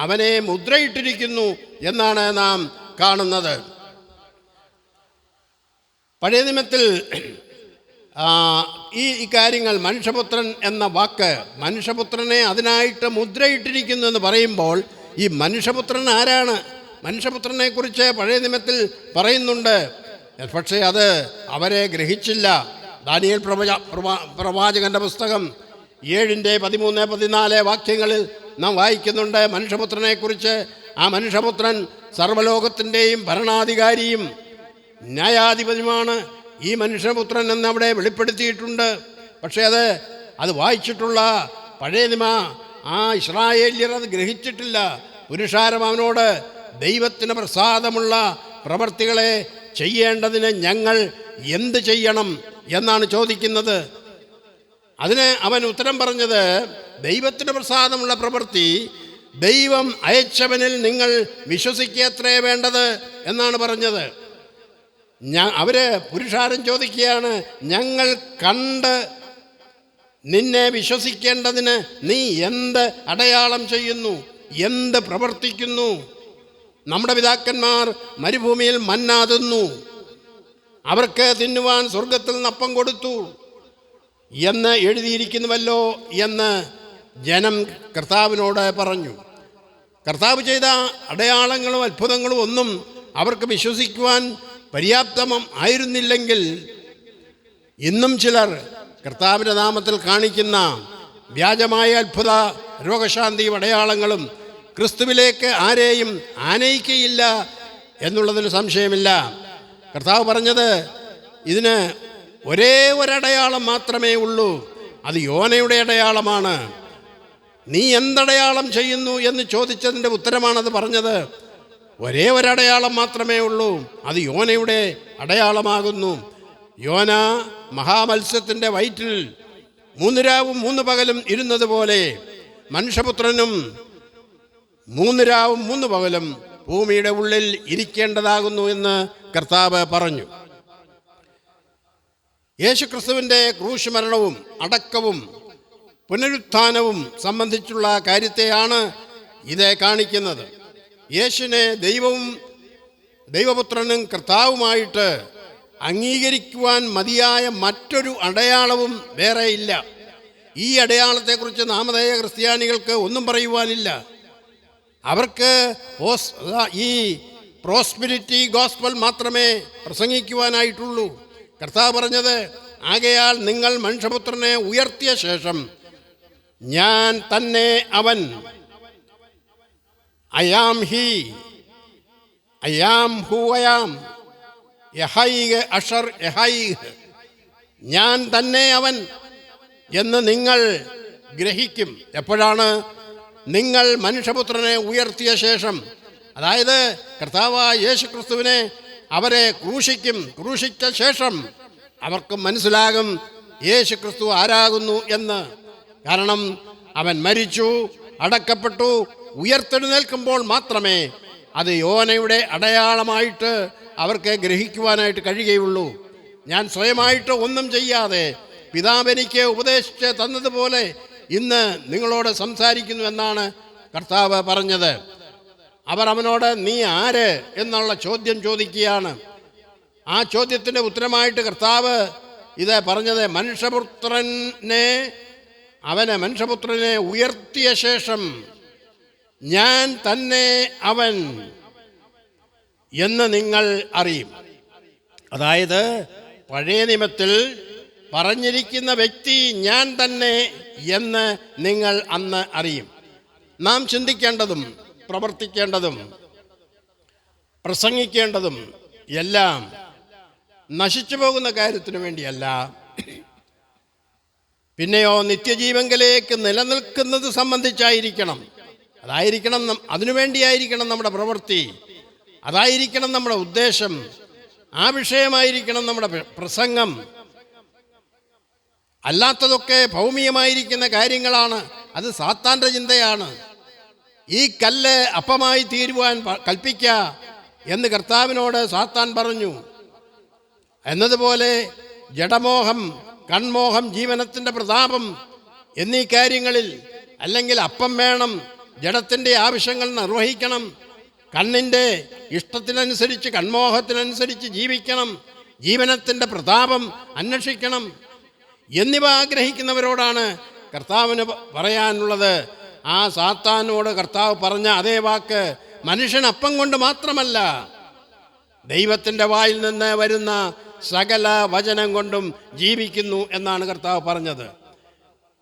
അവനെ മുദ്രയിട്ടിരിക്കുന്നു എന്നാണ് നാം കാണുന്നത്. പഴയ നിയമത്തിൽ ഈ കാര്യങ്ങൾ മനുഷ്യപുത്രൻ എന്ന വാക്ക്, മനുഷ്യപുത്രനെ അതിനായിട്ട് മുദ്രയിട്ടിരിക്കുന്നു എന്ന് പറയുമ്പോൾ ഈ മനുഷ്യപുത്രൻ ആരാണ്? മനുഷ്യപുത്രനെക്കുറിച്ച് പഴയ നിയമത്തിൽ പറയുന്നുണ്ട്. പക്ഷേ അത് അവരെ ഗ്രഹിച്ചില്ല. ദാനിയേൽ പ്രവാചകന്റെ പുസ്തകം 7:13-14 വാക്യങ്ങളിൽ നാം വായിക്കുന്നുണ്ട് മനുഷ്യപുത്രനെക്കുറിച്ച്. ആ മനുഷ്യപുത്രൻ സർവ്വലോകത്തിൻ്റെയും ഭരണാധികാരിയും ന്യായാധിപതിയുമാണ് ഈ മനുഷ്യപുത്രൻ എന്ന് അവിടെ വെളിപ്പെടുത്തിയിട്ടുണ്ട്. പക്ഷേ അത് വായിച്ചിട്ടുള്ള പഴയ നിയമ ഇസ്രായേല്യർ അത് ഗ്രഹിച്ചിട്ടില്ല. പുരുഷാരം അവനോട് ദൈവത്തിന് പ്രസാദമുള്ള പ്രവർത്തികളെ ചെയ്യേണ്ടതിന് ഞങ്ങൾ എന്ത് ചെയ്യണം എന്നാണ് ചോദിക്കുന്നത്. അതിന് അവൻ ഉത്തരം പറഞ്ഞത്, ദൈവത്തിന് പ്രസാദമുള്ള പ്രവൃത്തി ദൈവം അയച്ചവനിൽ നിങ്ങൾ വിശ്വസിക്കത്രേ വേണ്ടത് എന്നാണ് പറഞ്ഞത്. അവര് പുരുഷാരം ചോദിക്കുകയാണ്, ഞങ്ങൾ കണ്ട് നിന്നെ വിശ്വസിക്കേണ്ടതിന് നീ എന്ത് അടയാളം ചെയ്യുന്നു, എന്ത് പ്രവർത്തിക്കുന്നു? നമ്മുടെ പിതാക്കന്മാർ മരുഭൂമിയിൽ മന്ന തിന്നു, അവർക്ക് തിന്നുവാൻ സ്വർഗത്തിൽ നിന്ന് അപ്പം കൊടുത്തു എന്ന് എഴുതിയിരിക്കുന്നുവല്ലോ എന്ന് ജനം കർത്താവിനോട് പറഞ്ഞു. കർത്താവ് ചെയ്ത അടയാളങ്ങളും അത്ഭുതങ്ങളും ഒന്നും അവർക്ക് വിശ്വസിക്കുവാൻ പര്യാപ്തം ആയിരുന്നില്ലെങ്കിൽ ഇന്നും ചിലർ കർത്താവിൻ്റെ നാമത്തിൽ കാണിക്കുന്ന വ്യാജമായ അത്ഭുത രോഗശാന്തിയും അടയാളങ്ങളും ക്രിസ്തുവിലേക്ക് ആരെയും ആനയിക്കയില്ല എന്നുള്ളതിൽ സംശയമില്ല. കർത്താവ് പറഞ്ഞത് ഇതിന് ഒരേ ഒരടയാളം മാത്രമേ ഉള്ളൂ, അത് യോനയുടെ അടയാളമാണ്. നീ എന്തടയാളം ചെയ്യുന്നു എന്ന് ചോദിച്ചതിൻ്റെ ഉത്തരമാണത് പറഞ്ഞത്. ഒരേ ഒരടയാളം മാത്രമേ ഉള്ളൂ, അത് യോനയുടെ അടയാളമാകുന്നു. യോന മഹാമത്സ്യത്തിൻ്റെ വയറ്റിൽ 3 രാവും 3 പകലും ഇരുന്നത് പോലെ മനുഷ്യപുത്രനും 3 രാവും 3 പകലും ഭൂമിയുടെ ഉള്ളിൽ ഇരിക്കേണ്ടതാകുന്നു എന്ന് കർത്താവ് പറഞ്ഞു. യേശുക്രിസ്തുവിൻ്റെ ക്രൂശ് മരണവും അടക്കവും പുനരുത്ഥാനവും സംബന്ധിച്ചുള്ള കാര്യത്തെയാണ് ഇത് കാണിക്കുന്നത്. യേശുവിനെ ദൈവവും ദൈവപുത്രനും കർത്താവുമായിട്ട് അംഗീകരിക്കുവാൻ മതിയായ മറ്റൊരു അടയാളവും വേറെ ഇല്ല. ഈ അടയാളത്തെക്കുറിച്ച് നാമധേയ ക്രിസ്ത്യാനികൾക്ക് ഒന്നും പറയുവാനില്ല. അവർക്ക് ഈ പ്രോസ്പെരിറ്റി ഗോസ്പൽ മാത്രമേ പ്രസംഗിക്കുവാനായിട്ടുള്ളൂ. കർത്താവ് പറഞ്ഞത്, ആകയാൽ നിങ്ങൾ മനുഷ്യപുത്രനെ ഉയർത്തിയ ശേഷം ഞാൻ തന്നെ അവൻ, I am he, I am who I am, യഹൈഹ് അഷർ യഹൈഹ്, ഞാൻ തന്നെ അവൻ എന്ന് നിങ്ങൾ ഗ്രഹിക്കും. എപ്പോഴാണ്? നിങ്ങൾ മനുഷ്യപുത്രനെ ഉയർത്തിയ ശേഷം. അതായത് കർത്താവായ യേശുക്രിസ്തുവിനെ അവരെ ക്രൂശിച്ച ശേഷം അവർക്ക് മനസ്സിലാകും യേശുക്രിസ്തു ആരാകുന്നു എന്ന്. കാരണം അവൻ മരിച്ചു, അടക്കപ്പെട്ടു, ഉയർത്തെഴുന്നേൽക്കുമ്പോൾ മാത്രമേ അത് യോനയുടെ അടയാളമായിട്ട് അവർക്ക് ഗ്രഹിക്കുവാനായിട്ട് കഴിയുകയുള്ളൂ. ഞാൻ സ്വയമായിട്ട് ഒന്നും ചെയ്യാതെ പിതാവ് എനിക്ക് ഉപദേശിച്ച് തന്നതുപോലെ ഇന്ന് നിങ്ങളോട് സംസാരിക്കുന്നു എന്നാണ് കർത്താവ് പറഞ്ഞത്. അവർ അവനോട് നീ ആര് എന്നുള്ള ചോദ്യം ചോദിക്കുകയാണ്. ആ ചോദ്യത്തിൻ്റെ ഉത്തരമായിട്ട് കർത്താവ് ഇത് പറഞ്ഞത്, മനുഷ്യപുത്രനെ ഉയർത്തിയ ശേഷം ഞാൻ തന്നെ അവൻ എന്ന് നിങ്ങൾ അറിയും. അതായത് പഴയ നിയമത്തിൽ പറഞ്ഞിരിക്കുന്ന വ്യക്തി ഞാൻ തന്നെ എന്ന് നിങ്ങൾ അന്ന് അറിയും. നാം ചിന്തിക്കേണ്ടതും പ്രവർത്തിക്കേണ്ടതും പ്രസംഗിക്കേണ്ടതും എല്ലാം നശിച്ചു പോകുന്ന കാര്യത്തിനു വേണ്ടിയല്ല, പിന്നെയോ നിത്യജീവങ്കിലേക്ക് നിലനിൽക്കുന്നത് സംബന്ധിച്ചായിരിക്കണം. അതിനുവേണ്ടിയായിരിക്കണം നമ്മുടെ പ്രവൃത്തി, അതായിരിക്കണം നമ്മുടെ ഉദ്ദേശം, ആ വിഷയമായിരിക്കണം നമ്മുടെ പ്രസംഗം. അല്ലാത്തതൊക്കെ ഭൗമികമായിരിക്കുന്ന കാര്യങ്ങളാണ്, അത് സാത്താൻ്റെ ചിന്തയാണ്. ഈ കല്ല് അപ്പമായി തീരുവാൻ കൽപ്പിക്കുക എന്ന് കർത്താവിനോട് സാത്താൻ പറഞ്ഞു. എന്നതുപോലെ ജഡമോഹം, കൺമോഹം, ജീവനത്തിൻ്റെ പ്രതാപം എന്നീ കാര്യങ്ങളിൽ, അല്ലെങ്കിൽ അപ്പം വേണം, ജഡത്തിൻ്റെ ആവശ്യങ്ങൾ നിർവഹിക്കണം, കണ്ണിൻ്റെ ഇഷ്ടത്തിനനുസരിച്ച് കൺമോഹത്തിനനുസരിച്ച് ജീവിക്കണം, ജീവനത്തിൻ്റെ പ്രതാപം അന്വേഷിക്കണം എന്നിവ ആഗ്രഹിക്കുന്നവരോടാണ് കർത്താവിന് പറയാനുള്ളത്. ആ സാത്താനോട് കർത്താവ് പറഞ്ഞ അതേ വാക്ക് മനുഷ്യൻ അപ്പം കൊണ്ട് മാത്രമല്ല, ദൈവത്തിൻ്റെ വായിൽ നിന്ന് വരുന്ന സകല വചനം കൊണ്ടും ജീവിക്കുന്നു എന്നാണ് കർത്താവ് പറഞ്ഞത്.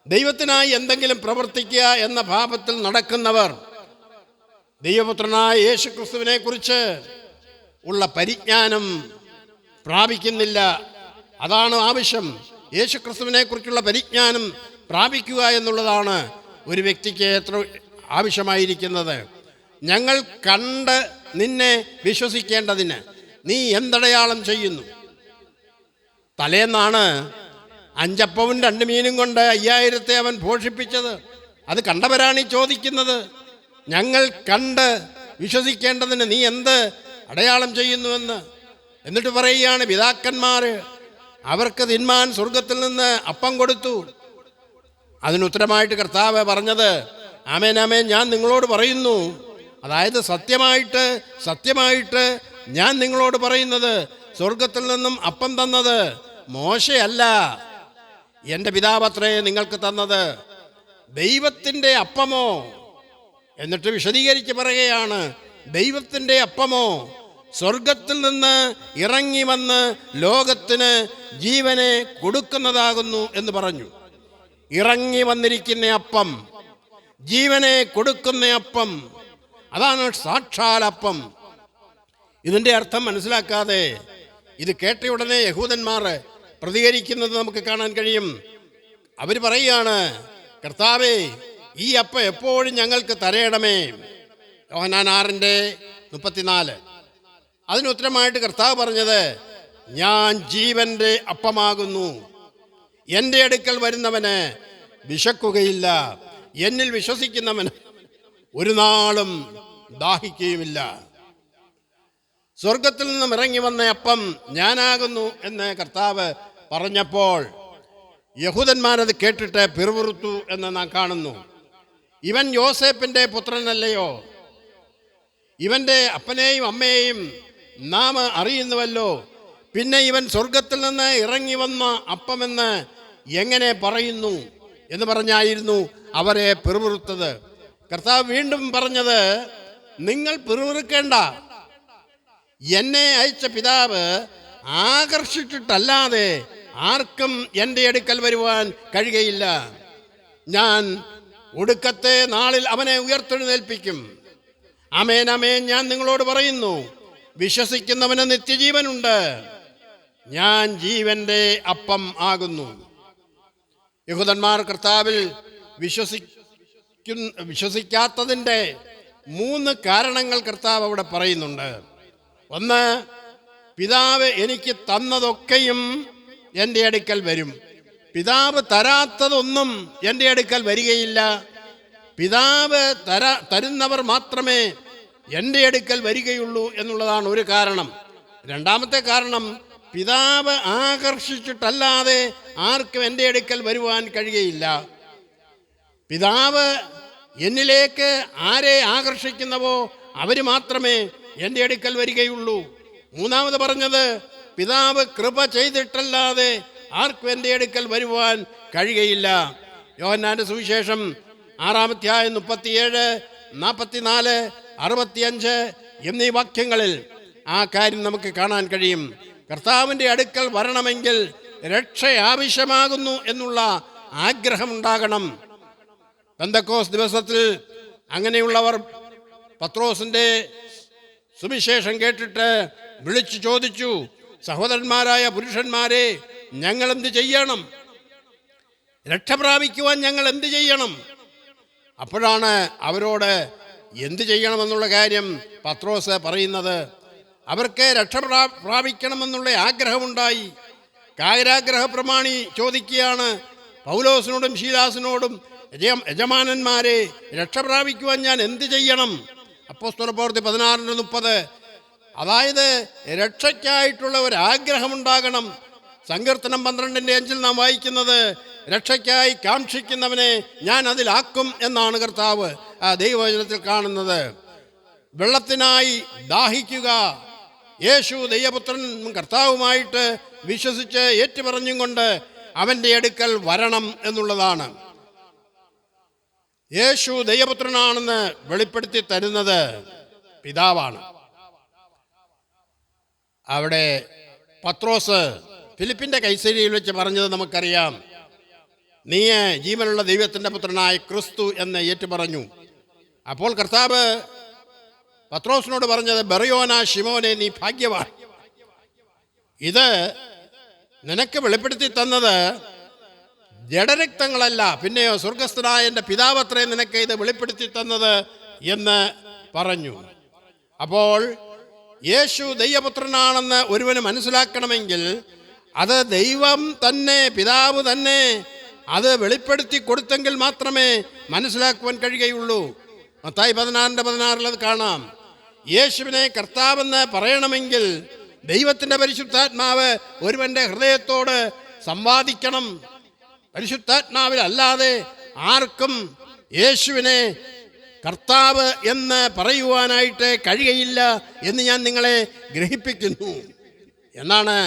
ദൈവത്തിനായി എന്തെങ്കിലും പ്രവർത്തിക്കുക എന്ന ഭാവത്തിൽ നടക്കുന്നവർ ദൈവപുത്രനായ യേശുക്രിസ്തുവിനെ കുറിച്ച് ഉള്ള പരിജ്ഞാനം പ്രാപിക്കുന്നില്ല. അതാണ് ആവശ്യം. യേശുക്രിസ്തുവിനെ കുറിച്ചുള്ള പരിജ്ഞാനം പ്രാപിക്കുക എന്നുള്ളതാണ് ഒരു വ്യക്തിക്ക് എത്ര ആവശ്യമായിരിക്കുന്നത്. ഞങ്ങൾ കണ്ട് നിന്നെ വിശ്വസിക്കേണ്ടതിന് നീ എന്തടയാളം ചെയ്യുന്നു? തലേന്നാണ് 5 അപ്പവും 2 മീനും കൊണ്ട് 5000 അവൻ പോഷിപ്പിച്ചത്. അത് കണ്ടവരാണ് ഈ ചോദിക്കുന്നത്. ഞങ്ങൾ കണ്ട് വിശ്വസിക്കേണ്ടതിന് നീ എന്ത് അടയാളം ചെയ്യുന്നുവെന്ന്. എന്നിട്ട് പറയുകയാണ്, പിതാക്കന്മാർ അവർക്ക് തിന്മാൻ സ്വർഗത്തിൽ നിന്ന് അപ്പം കൊടുത്തു. അതിനുത്തരമായിട്ട് കർത്താവ് പറഞ്ഞത്, ആമേൻ ആമേൻ ഞാൻ നിങ്ങളോട് പറയുന്നു, അതായത് സത്യമായിട്ട് ഞാൻ നിങ്ങളോട് പറയുന്നത്, സ്വർഗത്തിൽ നിന്നും അപ്പം തന്നത് മോശയല്ല, എൻ്റെ പിതാവത്രേ നിങ്ങൾക്ക് തന്നത്. ദൈവത്തിൻ്റെ അപ്പമോ? എന്നിട്ട് വിശദീകരിച്ച് പറയുകയാണ്, ദൈവത്തിൻ്റെ അപ്പമോ സ്വർഗത്തിൽ നിന്ന് ഇറങ്ങി വന്ന് ലോകത്തിന് ജീവനെ കൊടുക്കുന്നതാകുന്നു എന്ന് പറഞ്ഞു. ഇറങ്ങി വന്നിരിക്കുന്ന അപ്പം, ജീവനെ കൊടുക്കുന്ന അപ്പം, അതാണ് സാക്ഷാൽ അപ്പം. ഇതിൻ്റെ അർത്ഥം മനസ്സിലാക്കാതെ ഇത് കേട്ട ഉടനെ യഹൂദന്മാർ പ്രതികരിക്കുന്നത് നമുക്ക് കാണാൻ കഴിയും. അവർ പറയുകയാണ്, കർത്താവേ ഈ അപ്പം എപ്പോഴും ഞങ്ങൾക്ക് തരയണമേ. യോഹന്നാൻ 6:34. അതിനുത്തരമായിട്ട് കർത്താവ് പറഞ്ഞത്, ഞാൻ ജീവൻ്റെ അപ്പമാകുന്നു, എൻ്റെ അടുക്കൽ വരുന്നവന് വിശക്കുകയില്ല, എന്നിൽ വിശ്വസിക്കുന്നവന് ഒരു നാളും ദാഹിക്കുകയുമില്ല. സ്വർഗത്തിൽ നിന്നും ഇറങ്ങി വന്ന അപ്പം ഞാനാകുന്നു എന്ന് കർത്താവ് പറഞ്ഞപ്പോൾ യഹൂദന്മാരത് കേട്ടിട്ട് പിറുപിറുത്തു എന്ന് നാം കാണുന്നു. ഇവൻ യോസേപ്പിൻ്റെ പുത്രനല്ലയോ? ഇവൻ്റെ അപ്പനെയും അമ്മയെയും നാം അറിയുന്നുവല്ലോ, പിന്നെ ഇവൻ സ്വർഗത്തിൽ നിന്ന് ഇറങ്ങി വന്ന അപ്പമെന്ന് എങ്ങനെ പറയുന്നു എന്ന് പറഞ്ഞായിരുന്നു അവരെ പിറുപിറുത്തത്. കർത്താവ് വീണ്ടും പറഞ്ഞത്, നിങ്ങൾ പിറുപിറുക്കേണ്ട, എന്നെ അയച്ച പിതാവ് ആകർഷിച്ചിട്ടല്ലാതെ ആർക്കും എൻ്റെ അടുക്കൽ വരുവാൻ കഴിയുകയില്ല. ഞാൻ ഒടുക്കത്തെ നാളിൽ അവനെ ഉയർത്തെഴുന്നേൽപ്പിക്കും. ആമേൻ ആമേൻ ഞാൻ നിങ്ങളോട് പറയുന്നു, വിശ്വസിക്കുന്നവന് നിത്യജീവനുണ്ട്. ഞാൻ ജീവന്റെ അപ്പം ആകുന്നു. യഹൂദന്മാർ കർത്താവിൽ വിശ്വസിക്കാത്തതിൻ്റെ 3 കാരണങ്ങൾ കർത്താവ് അവിടെ പറയുന്നുണ്ട്. ഒന്ന്, പിതാവ് എനിക്ക് തന്നതൊക്കെയും എൻ്റെ അടുക്കൽ വരും, പിതാവ് തരാത്തതൊന്നും എൻ്റെ അടുക്കൽ വരികയില്ല. പിതാവ് തരുന്നവർ മാത്രമേ എൻ്റെ അടുക്കൽ വരികയുള്ളൂ എന്നുള്ളതാണ് ഒരു കാരണം. രണ്ടാമത്തെ കാരണം, പിതാവ് ആകർഷിച്ചിട്ടല്ലാതെ ആർക്കും എൻ്റെ അടുക്കൽ വരുവാൻ കഴിയുകയില്ല. പിതാവ് എന്നിലേക്ക് ആരെ ആകർഷിക്കുന്നവോ അവർ മാത്രമേ എൻ്റെ അടുക്കൽ വരികയുള്ളൂ. മൂന്നാമത് പറഞ്ഞത്, പിതാവ് കൃപ ചെയ്തിട്ടല്ലാതെ ആർക്കും എൻ്റെ അടുക്കൽ വരുവാൻ കഴിയുകയില്ല. യോഹന്നാന്റെ സുവിശേഷം 6:37, 44, 65 എന്നീ വാക്യങ്ങളിൽ ആ കാര്യം നമുക്ക് കാണാൻ കഴിയും. കർത്താവിൻ്റെ അടുക്കൽ വരണമെങ്കിൽ രക്ഷ ആവശ്യമാകുന്നു എന്നുള്ള ആഗ്രഹമുണ്ടാകണം. പെന്തക്കോസ് ദിവസത്തിൽ അങ്ങനെയുള്ളവർ പത്രോസിൻ്റെ സുവിശേഷം കേട്ടിട്ട് വിളിച്ചു ചോദിച്ചു, സഹോദരന്മാരായ പുരുഷന്മാരെ, ഞങ്ങൾ എന്ത് ചെയ്യണം? രക്ഷ പ്രാപിക്കുവാൻ ഞങ്ങൾ എന്ത് ചെയ്യണം? അപ്പോഴാണ് അവരോട് എന്ത് ചെയ്യണമെന്നുള്ള കാര്യം പത്രോസ് പറയുന്നത്. അവർക്ക് രക്ഷ പ്രാപിക്കണമെന്നുള്ള ആഗ്രഹമുണ്ടായി. കാരാഗ്രഹ പ്രമാണി ചോദിക്കുകയാണ് പൗലോസിനോടും ശീലാസിനോടും, യജമാനന്മാരെ, രക്ഷ പ്രാപിക്കുവാൻ ഞാൻ എന്ത് ചെയ്യണം? അപ്പോസ്തലപ്രവൃത്തി 16:30. അതായത് രക്ഷയ്ക്കായിട്ടുള്ള ഒരാഗ്രഹമുണ്ടാകണം, സങ്കീർത്തനം 12:5 നാം വായിക്കുന്നത്, രക്ഷയ്ക്കായി കാക്ഷിക്കുന്നവനെ ഞാൻ അതിലാക്കും എന്നാണ് കർത്താവ് ആ ദൈവവചനത്തിൽ കാണുന്നത്. വെള്ളത്തിനായി ദാഹിക്കുക, യേശു ദൈവപുത്രൻ കർത്താവുമായിട്ട് വിശ്വസിച്ച് ഏറ്റുപറഞ്ഞും കൊണ്ട് അവൻ്റെ അടുക്കൽ വരണം എന്നുള്ളതാണ്. യേശു ദൈവപുത്രനാണെന്ന് വെളിപ്പെടുത്തി തരുന്നത് പിതാവാണ്. അവിടെ പത്രോസ് ഫിലിപ്പിൻ്റെ കൈസരിയിൽ വെച്ച് പറഞ്ഞത് നമുക്കറിയാം. നീ ജീവനുള്ള ദൈവത്തിൻ്റെ പുത്രനായ ക്രിസ്തു എന്ന് ഏറ്റുപറഞ്ഞു. അപ്പോൾ കർത്താവ് പത്രോസിനോട് പറഞ്ഞത്, ബെറിയോന ശിമോനെ, നീ ഭാഗ്യവാൻ. ഇത് നിനക്ക് വെളിപ്പെടുത്തി തന്നത് ജഡരക്തങ്ങളല്ല, പിന്നെയോ സ്വർഗസ്ഥനായ എൻ്റെ പിതാവത്രേ നിനക്ക് ഇത് വെളിപ്പെടുത്തി തന്നത് എന്ന് പറഞ്ഞു. അപ്പോൾ യേശു ദൈവപുത്രനാണെന്ന് ഒരുവന് മനസ്സിലാക്കണമെങ്കിൽ അത് ദൈവം തന്നെ, പിതാവ് തന്നെ അത് വെളിപ്പെടുത്തി കൊടുത്തെങ്കിൽ മാത്രമേ മനസ്സിലാക്കുവാൻ കഴിയുകയുള്ളൂ. മത്തായി 16:16 അത് കാണാം. യേശുവിനെ കർത്താവെന്ന് പറയണമെങ്കിൽ ദൈവത്തിൻ്റെ പരിശുദ്ധാത്മാവ് ഒരുവൻ്റെ ഹൃദയത്തോട് സംവാദിക്കണം. പരിശുദ്ധാത്മാവിൽ അല്ലാതെ ആർക്കും യേശുവിനെ കർത്താവ് എന്ന് പറയുവാനായിട്ട് കഴിയുകയില്ല എന്ന് ഞാൻ നിങ്ങളെ ഗ്രഹിപ്പിക്കുന്നു എന്നാണ്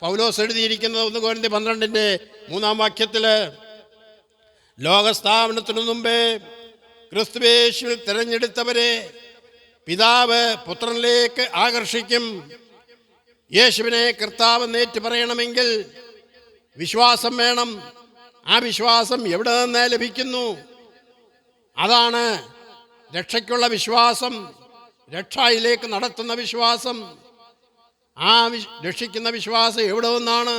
പൗലോസ് എഴുതിയിരിക്കുന്നത്. 1 കൊരിന്ത്യർ 12:3 ലോകസ്ഥാപനത്തിനു മുമ്പേ ക്രിസ്തുയേശുവിൽ തിരഞ്ഞെടുത്തവരെ പിതാവ് പുത്രനിലേക്ക് ആകർഷിക്കും. യേശുവിനെ കർത്താവ് ഏറ്റു പറയണമെങ്കിൽ വിശ്വാസം വേണം. ആ വിശ്വാസം എവിടെ നിന്ന് ലഭിക്കുന്നു? അതാണ് രക്ഷയ്ക്കുള്ള വിശ്വാസം, രക്ഷയിലേക്ക് നടത്തുന്ന വിശ്വാസം. ആ രക്ഷിക്കുന്ന വിശ്വാസം എവിടെ നിന്നാണ്?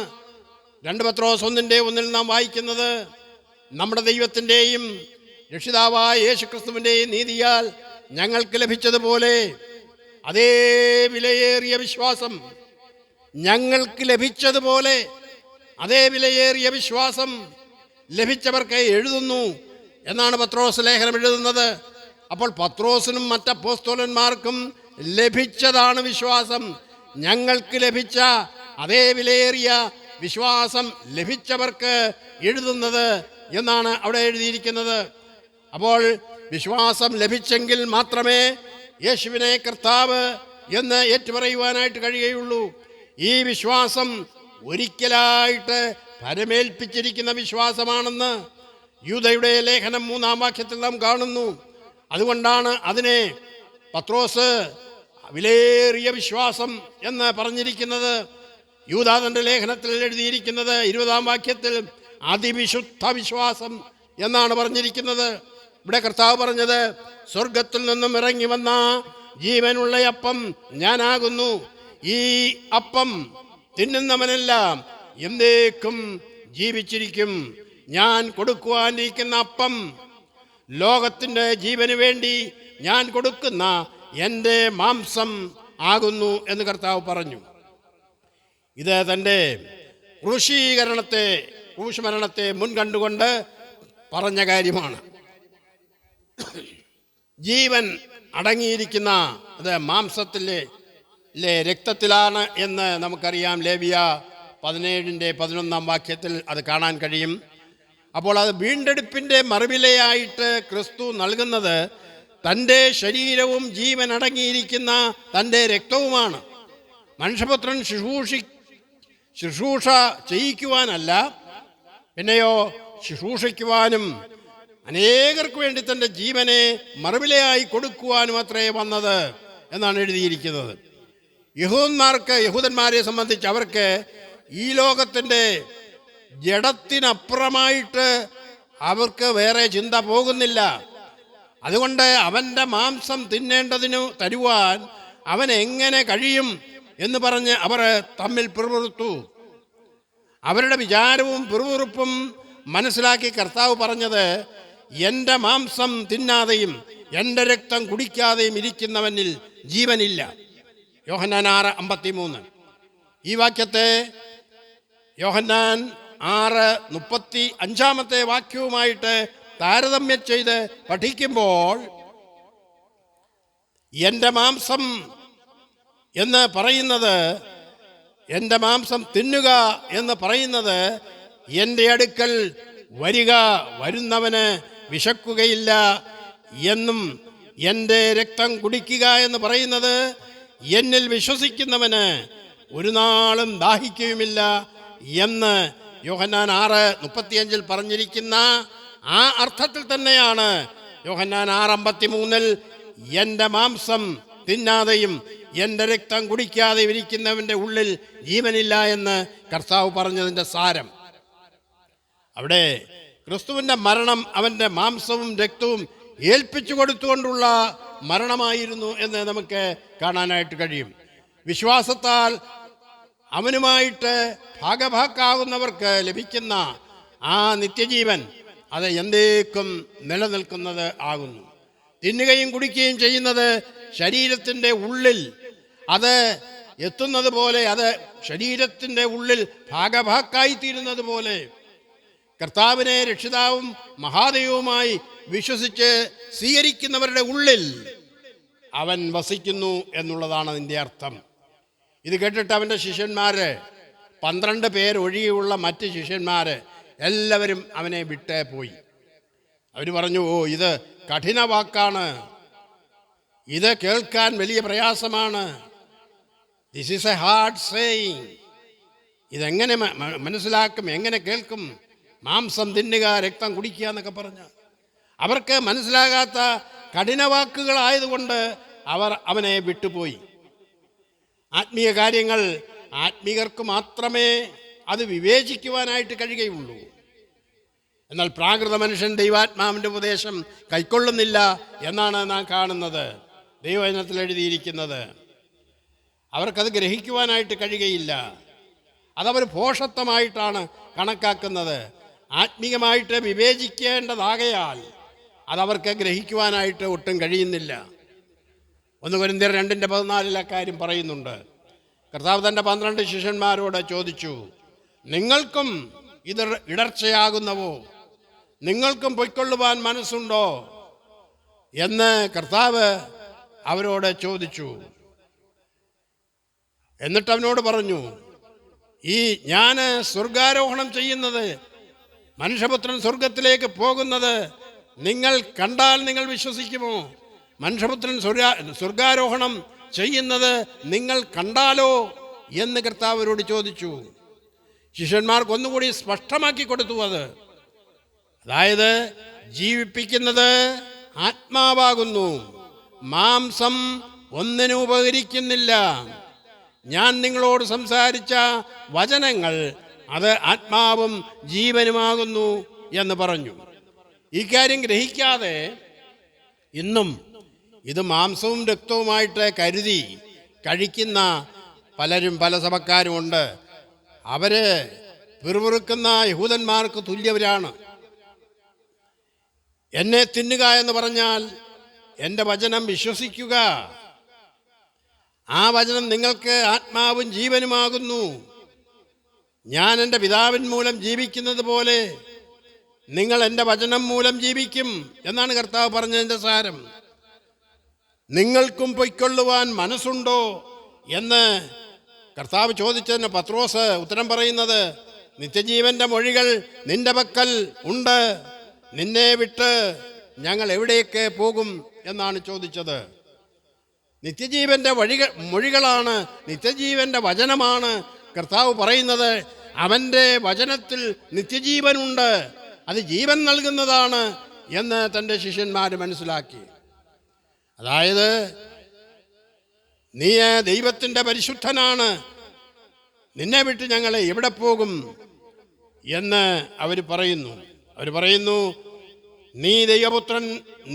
2 പത്രോസ് 1:1 നാം വായിക്കുന്നത്, നമ്മുടെ ദൈവത്തിൻ്റെയും രക്ഷിതാവായ യേശുക്രിസ്തുവിൻ്റെയും നീതിയാൽ ഞങ്ങൾക്ക് ലഭിച്ചതുപോലെ അതേ വിലയേറിയ വിശ്വാസം, ഞങ്ങൾക്ക് ലഭിച്ചതുപോലെ അതേ വിലയേറിയ വിശ്വാസം ലഭിച്ചവർക്ക് എഴുതുന്നു എന്നാണ് പത്രോസ് ലേഖനം എഴുതുന്നത്. അപ്പോൾ പത്രോസിനും മറ്റപ്പോസ്തലന്മാർക്കും ലഭിച്ചതാണ് വിശ്വാസം. ഞങ്ങൾക്ക് ലഭിച്ച അതേ വിലയേറിയ വിശ്വാസം ലഭിച്ചവർക്ക് എഴുതുന്നത് എന്നാണ് അവിടെ എഴുതിയിരിക്കുന്നത്. അപ്പോൾ വിശ്വാസം ലഭിച്ചെങ്കിൽ മാത്രമേ യേശുവിനെ കർത്താവ് എന്ന് ഏറ്റുപറയുവാനായിട്ട് കഴിയുകയുള്ളൂ. ഈ വിശ്വാസം ഒരിക്കലായിട്ട് പരമേൽപ്പിച്ചിരിക്കുന്ന വിശ്വാസമാണെന്ന് യൂദയുടെ ലേഖനം 3 നാം കാണുന്നു. അതുകൊണ്ടാണ് അതിനെ പത്രോസ് വിലയേറിയ വിശ്വാസം എന്ന് പറഞ്ഞിരിക്കുന്നത്. യൂദാ തൻ്റെ ലേഖനത്തിൽ എഴുതിയിരിക്കുന്നത് 20 അതിവിശുദ്ധ വിശ്വാസം എന്നാണ് പറഞ്ഞിരിക്കുന്നത്. ഇവിടെ കർത്താവ് പറഞ്ഞത്, സ്വർഗത്തിൽ നിന്നും ഇറങ്ങി വന്ന ജീവനുള്ള അപ്പം ഞാനാകുന്നു. ഈ അപ്പം തിന്നുന്നവനെല്ലാം എന്നേക്കും ജീവിച്ചിരിക്കും. ഞാൻ കൊടുക്കുവാനിരിക്കുന്ന അപ്പം ലോകത്തിൻ്റെ ജീവന് വേണ്ടി ഞാൻ കൊടുക്കുന്ന എൻ്റെ മാംസം ആകുന്നു എന്ന് കർത്താവ് പറഞ്ഞു. ഇത് തൻ്റെ ക്രൂശുമരണത്തെ മുൻകണ്ടുകൊണ്ട് പറഞ്ഞ കാര്യമാണ്. ജീവൻ അടങ്ങിയിരിക്കുന്ന അത് മാംസത്തിലെ രക്തത്തിലാണ് എന്ന് നമുക്കറിയാം. ലേവ്യ 17:11 അത് കാണാൻ കഴിയും. അപ്പോൾ അത് വീണ്ടെടുപ്പിൻ്റെ മറുവിലയായിട്ട് ക്രിസ്തു നൽകുന്നത് തൻ്റെ ശരീരവും ജീവൻ അടങ്ങിയിരിക്കുന്ന തൻ്റെ രക്തവുമാണ്. മനുഷ്യപുത്രൻ ശുശ്രൂഷ ചെയ്യിക്കുവാനല്ല, പിന്നെയോ ശുശ്രൂഷിക്കുവാനും അനേകർക്ക് വേണ്ടി തൻ്റെ ജീവനെ മറുവിലയായി കൊടുക്കുവാനും അത്രേ വന്നത് എന്നാണ് എഴുതിയിരിക്കുന്നത്. യഹൂദന്മാരെ സംബന്ധിച്ച് അവർക്ക് ഈ ലോകത്തിൻ്റെ ജഡത്തിനപ്പുറമായിട്ട് അവർക്ക് വേറെ ചിന്ത പോകുന്നില്ല. അതുകൊണ്ട് അവൻ്റെ മാംസം തരുവാൻ അവൻ എങ്ങനെ കഴിയും എന്ന് പറഞ്ഞ് അവർ തമ്മിൽ പിറുപിറുത്തു. അവരുടെ വിചാരവും പിറുപിറുപ്പും മനസ്സിലാക്കി കർത്താവ് പറഞ്ഞത്, എൻ്റെ മാംസം തിന്നാതെയും എൻ്റെ രക്തം കുടിക്കാതെയും ഇരിക്കുന്നവനിൽ ജീവനില്ല. യോഹന്നാൻ 6:53. ഈ വാക്യത്തെ യോഹന്നാൻ 6:35 താരതമ്യം ചെയ്ത് പഠിക്കുമ്പോൾ എൻ്റെ മാംസം എന്ന് പറയുന്നത് എൻ്റെ മാംസം തിന്നുക എന്ന് പറയുന്നത് എൻ്റെ അടുക്കൽ വരുന്നവന് വിശക്കുകയില്ല എന്നും എൻ്റെ രക്തം കുടിക്കുക എന്ന് പറയുന്നത് എന്നിൽ വിശ്വസിക്കുന്നവന് ഒരു നാളും ദാഹിക്കുകയുമില്ല എന്ന് യോഹന്നാൻ 6:35 പറഞ്ഞിരിക്കുന്ന ആ അർത്ഥത്തിൽ തന്നെയാണ് യോഹന്നാൻ 6:53 എൻ്റെ മാംസം തിന്നാതെയും എൻ്റെ രക്തം കുടിക്കാതെയും ഇരിക്കുന്നവൻ്റെ ഉള്ളിൽ ജീവനില്ല എന്ന് കർത്താവ് പറഞ്ഞതിൻ്റെ സാരം. അവിടെ ക്രിസ്തുവിൻ്റെ മരണം അവൻ്റെ മാംസവും രക്തവും ഏൽപ്പിച്ചു കൊടുത്തുകൊണ്ടുള്ള മരണമായിരുന്നു എന്ന് നമുക്ക് കാണാനായിട്ട് കഴിയും. വിശ്വാസത്താൽ അവനുമായിട്ട് ഭാഗഭാക്കാകുന്നവർക്ക് ലഭിക്കുന്ന ആ നിത്യജീവൻ അത് എന്തേക്കും നിലനിൽക്കുന്നത് ആകുന്നു. തിന്നുകയും കുടിക്കുകയും ചെയ്യുന്നത് ശരീരത്തിൻ്റെ ഉള്ളിൽ അത് എത്തുന്നത് പോലെ, അത് ശരീരത്തിൻ്റെ ഉള്ളിൽ ഭാഗഭാക്കായിത്തീരുന്നത് പോലെ കർത്താവിനെ രക്ഷിതാവും മഹാദൈവവുമായി വിശ്വസിച്ച് സ്വീകരിക്കുന്നവരുടെ ഉള്ളിൽ അവൻ വസിക്കുന്നു എന്നുള്ളതാണ് അതിൻ്റെ അർത്ഥം. ഇത് കേട്ടിട്ട് അവൻ്റെ ശിഷ്യന്മാർ 12 പേരൊഴികെയുള്ള മറ്റ് ശിഷ്യന്മാർ എല്ലാവരും അവനെ വിട്ടേ പോയി. അവർ പറഞ്ഞു, ഓ ഇത് കഠിന വാക്കാണ്, ഇത് കേൾക്കാൻ വലിയ പ്രയാസമാണ്, this is A hard saying, ഇതെങ്ങനെ മനസ്സിലാക്കും, എങ്ങനെ കേൾക്കും, മാംസം തിന്നുക രക്തം കുടിക്കുക എന്നൊക്കെ പറഞ്ഞ് അവർക്ക് മനസ്സിലാകാത്ത കഠിന വാക്കുകളായതുകൊണ്ട് അവർ അവനെ വിട്ടുപോയി. ആത്മീയ കാര്യങ്ങൾ ആത്മീയർക്ക് മാത്രമേ അത് വിവേചിക്കുവാനായിട്ട് കഴിയുകയുള്ളൂ. എന്നാൽ പ്രാകൃത മനുഷ്യൻ ദൈവാത്മാവിൻ്റെ ഉപദേശം കൈക്കൊള്ളുന്നില്ല എന്നാണ് നാം കാണുന്നത്, ദൈവവചനത്തിൽ എഴുതിയിരിക്കുന്നത്. അവർക്കത് ഗ്രഹിക്കുവാനായിട്ട് കഴിയുകയില്ല. അതവർ ഭോഷത്വമായിട്ടാണ് കണക്കാക്കുന്നത്. ആത്മീയമായിട്ട് വിവേചിക്കേണ്ടതാകയാൽ അതവർക്ക് ഗ്രഹിക്കുവാനായിട്ട് ഒട്ടും കഴിയുന്നില്ല. 1 കൊരിന്ത്യർ 2:14 കാര്യം പറയുന്നുണ്ട്. കർത്താവ് തൻ്റെ 12 ശിഷ്യന്മാരോട് ചോദിച്ചു, നിങ്ങൾക്കും ഇത് ഇടർച്ചയാകുന്നവോ? നിങ്ങൾക്കും പൊയ്ക്കൊള്ളുവാൻ മനസ്സുണ്ടോ എന്ന് കർത്താവ് അവരോട് ചോദിച്ചു. എന്നിട്ട് അവനോട് പറഞ്ഞു, ഞാൻ സ്വർഗാരോഹണം ചെയ്യുന്നത്, മനുഷ്യപുത്രൻ സ്വർഗത്തിലേക്ക് പോകുന്നത് നിങ്ങൾ കണ്ടാൽ നിങ്ങൾ വിശ്വസിക്കുമോ? മനുഷ്യപുത്രൻ സ്വർഗാരോഹണം ചെയ്യുന്നത് നിങ്ങൾ കണ്ടാലോ എന്ന് കർത്താവ് അവരോട് ചോദിച്ചു. ശിഷ്യന്മാർക്ക് ഒന്നുകൂടി സ്പഷ്ടമാക്കി കൊടുത്തു. അതായത് ജീവിപ്പിക്കുന്നത് ആത്മാവാകുന്നു, മാംസം ഒന്നിനും ഉപകരിക്കുന്നില്ല. ഞാൻ നിങ്ങളോട് സംസാരിച്ച വചനങ്ങൾ അത് ആത്മാവും ജീവനുമാകുന്നു എന്ന് പറഞ്ഞു. ഈ കാര്യം ഗ്രഹിക്കാതെ ഇന്നും ഇത് മാംസവും രക്തവുമായിട്ട് കരുതി കഴിക്കുന്ന പലരും, പല സഭക്കാരുമുണ്ട്. അവർ പിറുപിറുക്കുന്ന യഹൂദന്മാർക്ക് തുല്യവരാണ്. എന്നെ തിന്നുക എന്ന് പറഞ്ഞാൽ എൻ്റെ വചനം വിശ്വസിക്കുക, ആ വചനം നിങ്ങൾക്ക് ആത്മാവും ജീവനുമാകുന്നു. ഞാൻ എൻ്റെ പിതാവിൻ മൂലം ജീവിക്കുന്നത് പോലെ നിങ്ങൾ എൻ്റെ വചനം മൂലം ജീവിക്കും എന്നാണ് കർത്താവ് പറഞ്ഞതിൻ്റെ സാരം. നിങ്ങൾക്കും പൊയ്ക്കൊള്ളുവാൻ മനസ്സുണ്ടോ എന്ന് കർത്താവ് ചോദിച്ചതിന് പത്രോസ് ഉത്തരം പറയുന്നത്, നിത്യജീവൻ്റെ മൊഴികൾ നിന്റെ പക്കൽ ഉണ്ട്, നിന്നെ വിട്ട് ഞങ്ങൾ എവിടേക്ക് പോകും എന്നാണ് ചോദിച്ചത്. നിത്യജീവൻ്റെ മൊഴികളാണ്, നിത്യജീവൻ്റെ വചനമാണ് കർത്താവ് പറയുന്നത്. അവൻ്റെ വചനത്തിൽ നിത്യജീവനുണ്ട്, അത് ജീവൻ നൽകുന്നതാണ് എന്ന് തൻ്റെ ശിഷ്യന്മാർ മനസ്സിലാക്കി. അതായത് നീ ദൈവത്തിൻ്റെ പരിശുദ്ധനാണ്, നിന്നെ വിട്ട് ഞങ്ങൾ എവിടെ പോകും എന്ന് അവർ പറയുന്നു. നീ ദൈവപുത്രൻ,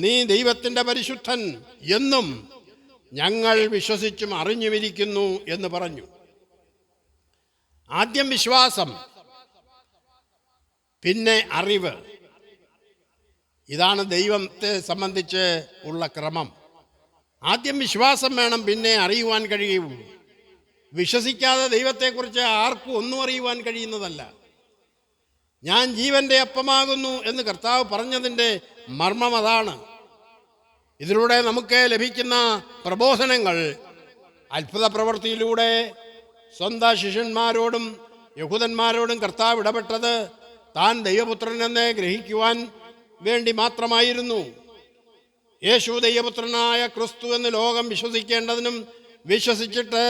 നീ ദൈവത്തിൻ്റെ പരിശുദ്ധൻ എന്നും ഞങ്ങൾ വിശ്വസിച്ചും അറിഞ്ഞുമിരിക്കുന്നു എന്ന് പറഞ്ഞു. ആദ്യം വിശ്വാസം, പിന്നെ അറിവ്. ഇതാണ് ദൈവത്തെ സംബന്ധിച്ച് ഉള്ള ക്രമം. ആദ്യം വിശ്വാസം വേണം, പിന്നെ അറിയുവാൻ കഴിയുള്ളൂ. വിശ്വസിക്കാതെ ദൈവത്തെക്കുറിച്ച് ആർക്കും ഒന്നും അറിയുവാൻ കഴിയുന്നതല്ല. ഞാൻ ജീവൻ്റെ അപ്പമാകുന്നു എന്ന് കർത്താവ് പറഞ്ഞതിൻ്റെ മർമ്മം അതാണ്. ഇതിലൂടെ നമുക്ക് ലഭിക്കുന്ന പ്രബോധനങ്ങൾ അത്ഭുത പ്രവൃത്തിയിലൂടെ സ്വന്തം ശിഷ്യന്മാരോടും യഹൂദന്മാരോടും കർത്താവ് ഇടപെട്ടത് താൻ ദൈവപുത്രനെന്ന് ഗ്രഹിക്കുവാൻ വേണ്ടി മാത്രമായിരുന്നു. യേശു ദൈവപുത്രനായ ക്രിസ്തു എന്ന് ലോകം വിശ്വസിക്കേണ്ടതിനും വിശ്വസിച്ചിട്ട്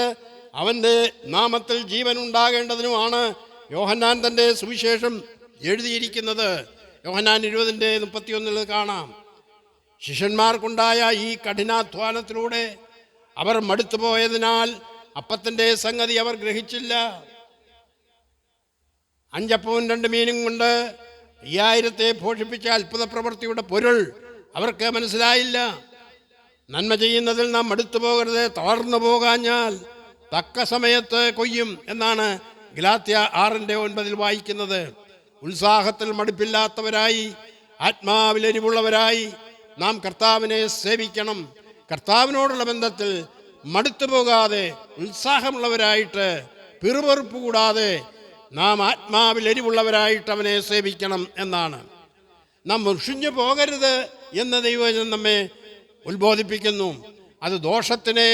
അവൻ്റെ നാമത്തിൽ ജീവൻ ഉണ്ടാകേണ്ടതിനുമാണ് യോഹന്നാൻ തൻ്റെ സുവിശേഷം എഴുതിയിരിക്കുന്നത്. യോഹന്നാൻ 20:31 കാണാം. ശിഷ്യന്മാർക്കുണ്ടായ ഈ കഠിനാധ്വാനത്തിലൂടെ അവർ മടുത്തുപോയതിനാൽ അപ്പത്തിൻ്റെ സംഗതി അവർ ഗ്രഹിച്ചില്ല. 5 അപ്പവും 2 മീനും കൊണ്ട് 5000 പോഷിപ്പിച്ച അത്ഭുത പ്രവൃത്തിയുടെ പൊരുൾ അവർക്ക് മനസ്സിലായില്ല. നന്മ ചെയ്യുന്നതിൽ നാം മടുത്തു പോകരുത്, തളർന്നു പോകാഞ്ഞാൽ തക്ക സമയത്ത് കൊയ്യും എന്നാണ് ഗലാത്യ 6:9 വായിക്കുന്നത്. ഉത്സാഹത്തിൽ മടുപ്പില്ലാത്തവരായി, ആത്മാവിലെരിവുള്ളവരായി നാം കർത്താവിനെ സേവിക്കണം. കർത്താവിനോടുള്ള ബന്ധത്തിൽ മടുത്തു പോകാതെ ഉത്സാഹമുള്ളവരായിട്ട്, പിറുപെറുപ്പ് കൂടാതെ നാം ആത്മാവിലെരിവുള്ളവരായിട്ട് അവനെ സേവിക്കണം എന്നാണ്. നാം മുഷിഞ്ഞു പോകരുത് എന്ന് ദൈവവചനം നമ്മെ ഉത്ബോധിപ്പിക്കുന്നു. അത് ദോഷത്തിനെ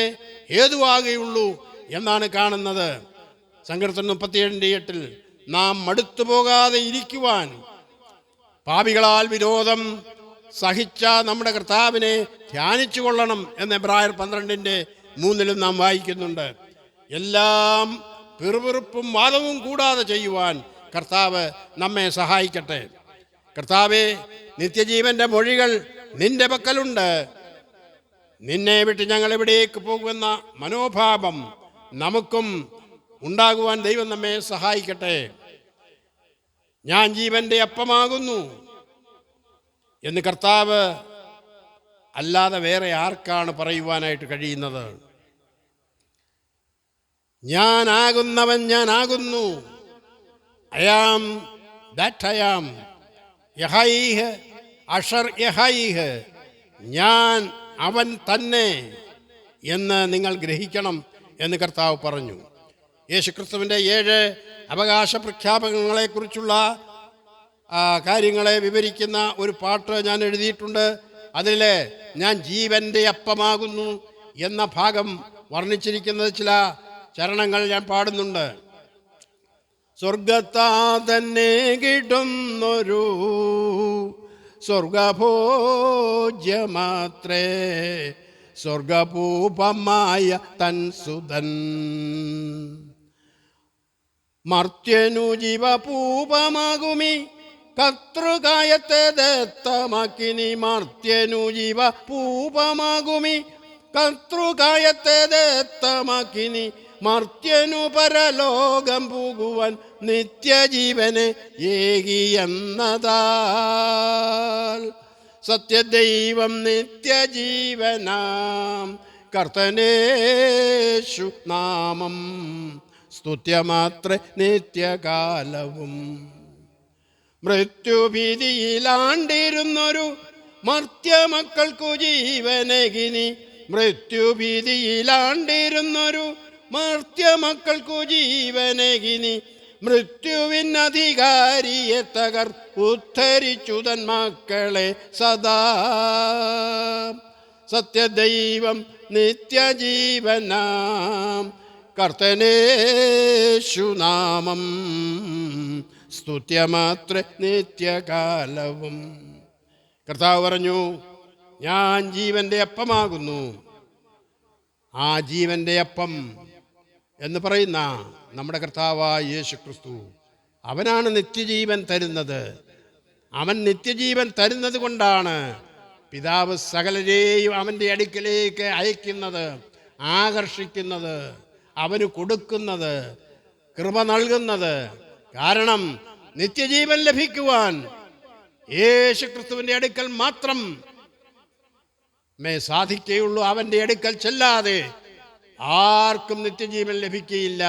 ഹേതുവാകുകയുള്ളൂ എന്നാണ് കാണുന്നത്. സങ്കീർത്തനം 37:8 നാം മടുത്തു പോകാതെ ഇരിക്കുവാൻ പാപികളാൽ വിരോധം സഹിച്ച നമ്മുടെ കർത്താവിനെ ധ്യാനിച്ചു കൊള്ളണം എന്ന് എബ്രായർ 12:3 നാം വായിക്കുന്നുണ്ട്. എല്ലാം പിറുപിറുപ്പും വാദവും കൂടാതെ ചെയ്യുവാൻ കർത്താവ് നമ്മെ സഹായിക്കട്ടെ. കർത്താവേ, നിത്യജീവന്റെ മൊഴികൾ നിന്റെ പക്കലുണ്ട്. നിന്നെ വിട്ട് ഞങ്ങൾ എവിടേക്ക് പോകുമെന്ന മനോഭാവം നമുക്കും ഉണ്ടാകുവാൻ ദൈവം നമ്മെ സഹായിക്കട്ടെ. ഞാൻ ജീവന്റെ അപ്പമാകുന്നു എന്ന് കർത്താവ് അല്ലാതെ വേറെ ആർക്കാണ് പറയുവാനായിട്ട് കഴിയുന്നത്? ഞാനാകുന്നവൻ ഞാനാകുന്നു. I am that I am. യഹൈഹ് അഷർ യഹൈഹ്, ഞാൻ അവൻ തന്നെ എന്ന് നിങ്ങൾ ഗ്രഹിക്കണം എന്ന് കർത്താവ് പറഞ്ഞു. യേശുക്രിസ്തുവിൻ്റെ 7 അവകാശ പ്രഖ്യാപനങ്ങളെക്കുറിച്ചുള്ള കാര്യങ്ങളെ വിവരിക്കുന്ന ഒരു പാട്ട് ഞാൻ എഴുതിയിട്ടുണ്ട്. അതിൽ ഞാൻ ജീവൻ്റെ അപ്പമാകുന്നു എന്ന ഭാഗം വർണ്ണിച്ചിരിക്കുന്നത് ചില ചരണങ്ങൾ ഞാൻ പാടുന്നുണ്ട്. സ്വർഗത്താ തന്നെ കിട്ടുന്നൊരു സ്വർഗഭോജ്യമാത്രേ സ്വർഗഭൂപമായ തൻ സുതൻ. മർത്യനു ജീവപൂപമാകുമി കർത്തൃകായത്തെ ദത്തമാക്കിനി. മർത്യനു ജീവപൂപമാകുമി കർത്തൃകായത്തെ ദത്തമാക്കിനി. മർത്യനു പരലോകം പോകുവാൻ നിത്യജീവനെ ഏകിയെന്നതാൽ. സത്യദൈവം നിത്യജീവനാം കർത്തനേഷു നാമം സ്തുത്യമാത്രേ നിത്യകാലവും. മൃത്യുഭീതിയിലാണ്ടിരുന്നൊരു മർത്യമക്കൾക്കു ജീവനകിനി. മൃത്യുഭീതിയിലാണ്ടിരുന്നൊരു മർത്യമക്കൾക്കു ജീവനകിനി. മൃത്യുവിനധികാരിയെ തകർ ഉദ്ധരിച്ചു തൻ മക്കളെ സദാ. സത്യദൈവം നിത്യജീവനാം കർത്തനേഷു നാമം സ്തുത്യമാത്രേ നിത്യകാലവും. കർത്താവ് പറഞ്ഞു, ഞാൻ ജീവൻ്റെ അപ്പമാകുന്നു. ആ ജീവൻ്റെ അപ്പം എന്ന് പറയുന്ന നമ്മുടെ കർത്താവായ യേശു ക്രിസ്തു, അവനാണ് നിത്യജീവൻ തരുന്നത്. അവൻ നിത്യജീവൻ തരുന്നത് കൊണ്ടാണ് പിതാവ് സകലരെയും അവൻ്റെ അടുക്കലേക്ക് അയക്കുന്നത്, ആകർഷിക്കുന്നത്, അവന് കൊടുക്കുന്നത്, കൃപ നൽകുന്നത്. കാരണം നിത്യജീവൻ ലഭിക്കുവാൻ യേശു ക്രിസ്തുവിൻ്റെ അടുക്കൽ മാത്രം സാധിക്കുകയുള്ളൂ. അവൻ്റെ അടുക്കൽ ചെല്ലാതെ ആർക്കും നിത്യജീവൻ ലഭിക്കുകയില്ല.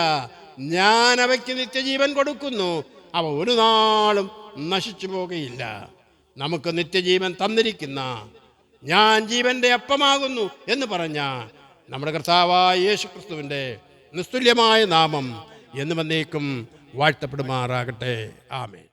ഞാൻ അവയ്ക്ക് നിത്യജീവൻ കൊടുക്കുന്നു, അവ ഒരു നാളും നശിച്ചു പോകുകയില്ല. നമുക്ക് നിത്യജീവൻ തന്നിരിക്കുന്ന ഞാൻ ജീവൻ്റെ അപ്പമാകുന്നു എന്ന് പറഞ്ഞ നമ്മുടെ കർത്താവായ യേശു ക്രിസ്തുവിൻ്റെ നിസ്തുല്യമായ നാമം എന്നും എന്നേക്കും വാഴ്ത്തപ്പെടുമാറാകട്ടെ. ആമേൻ.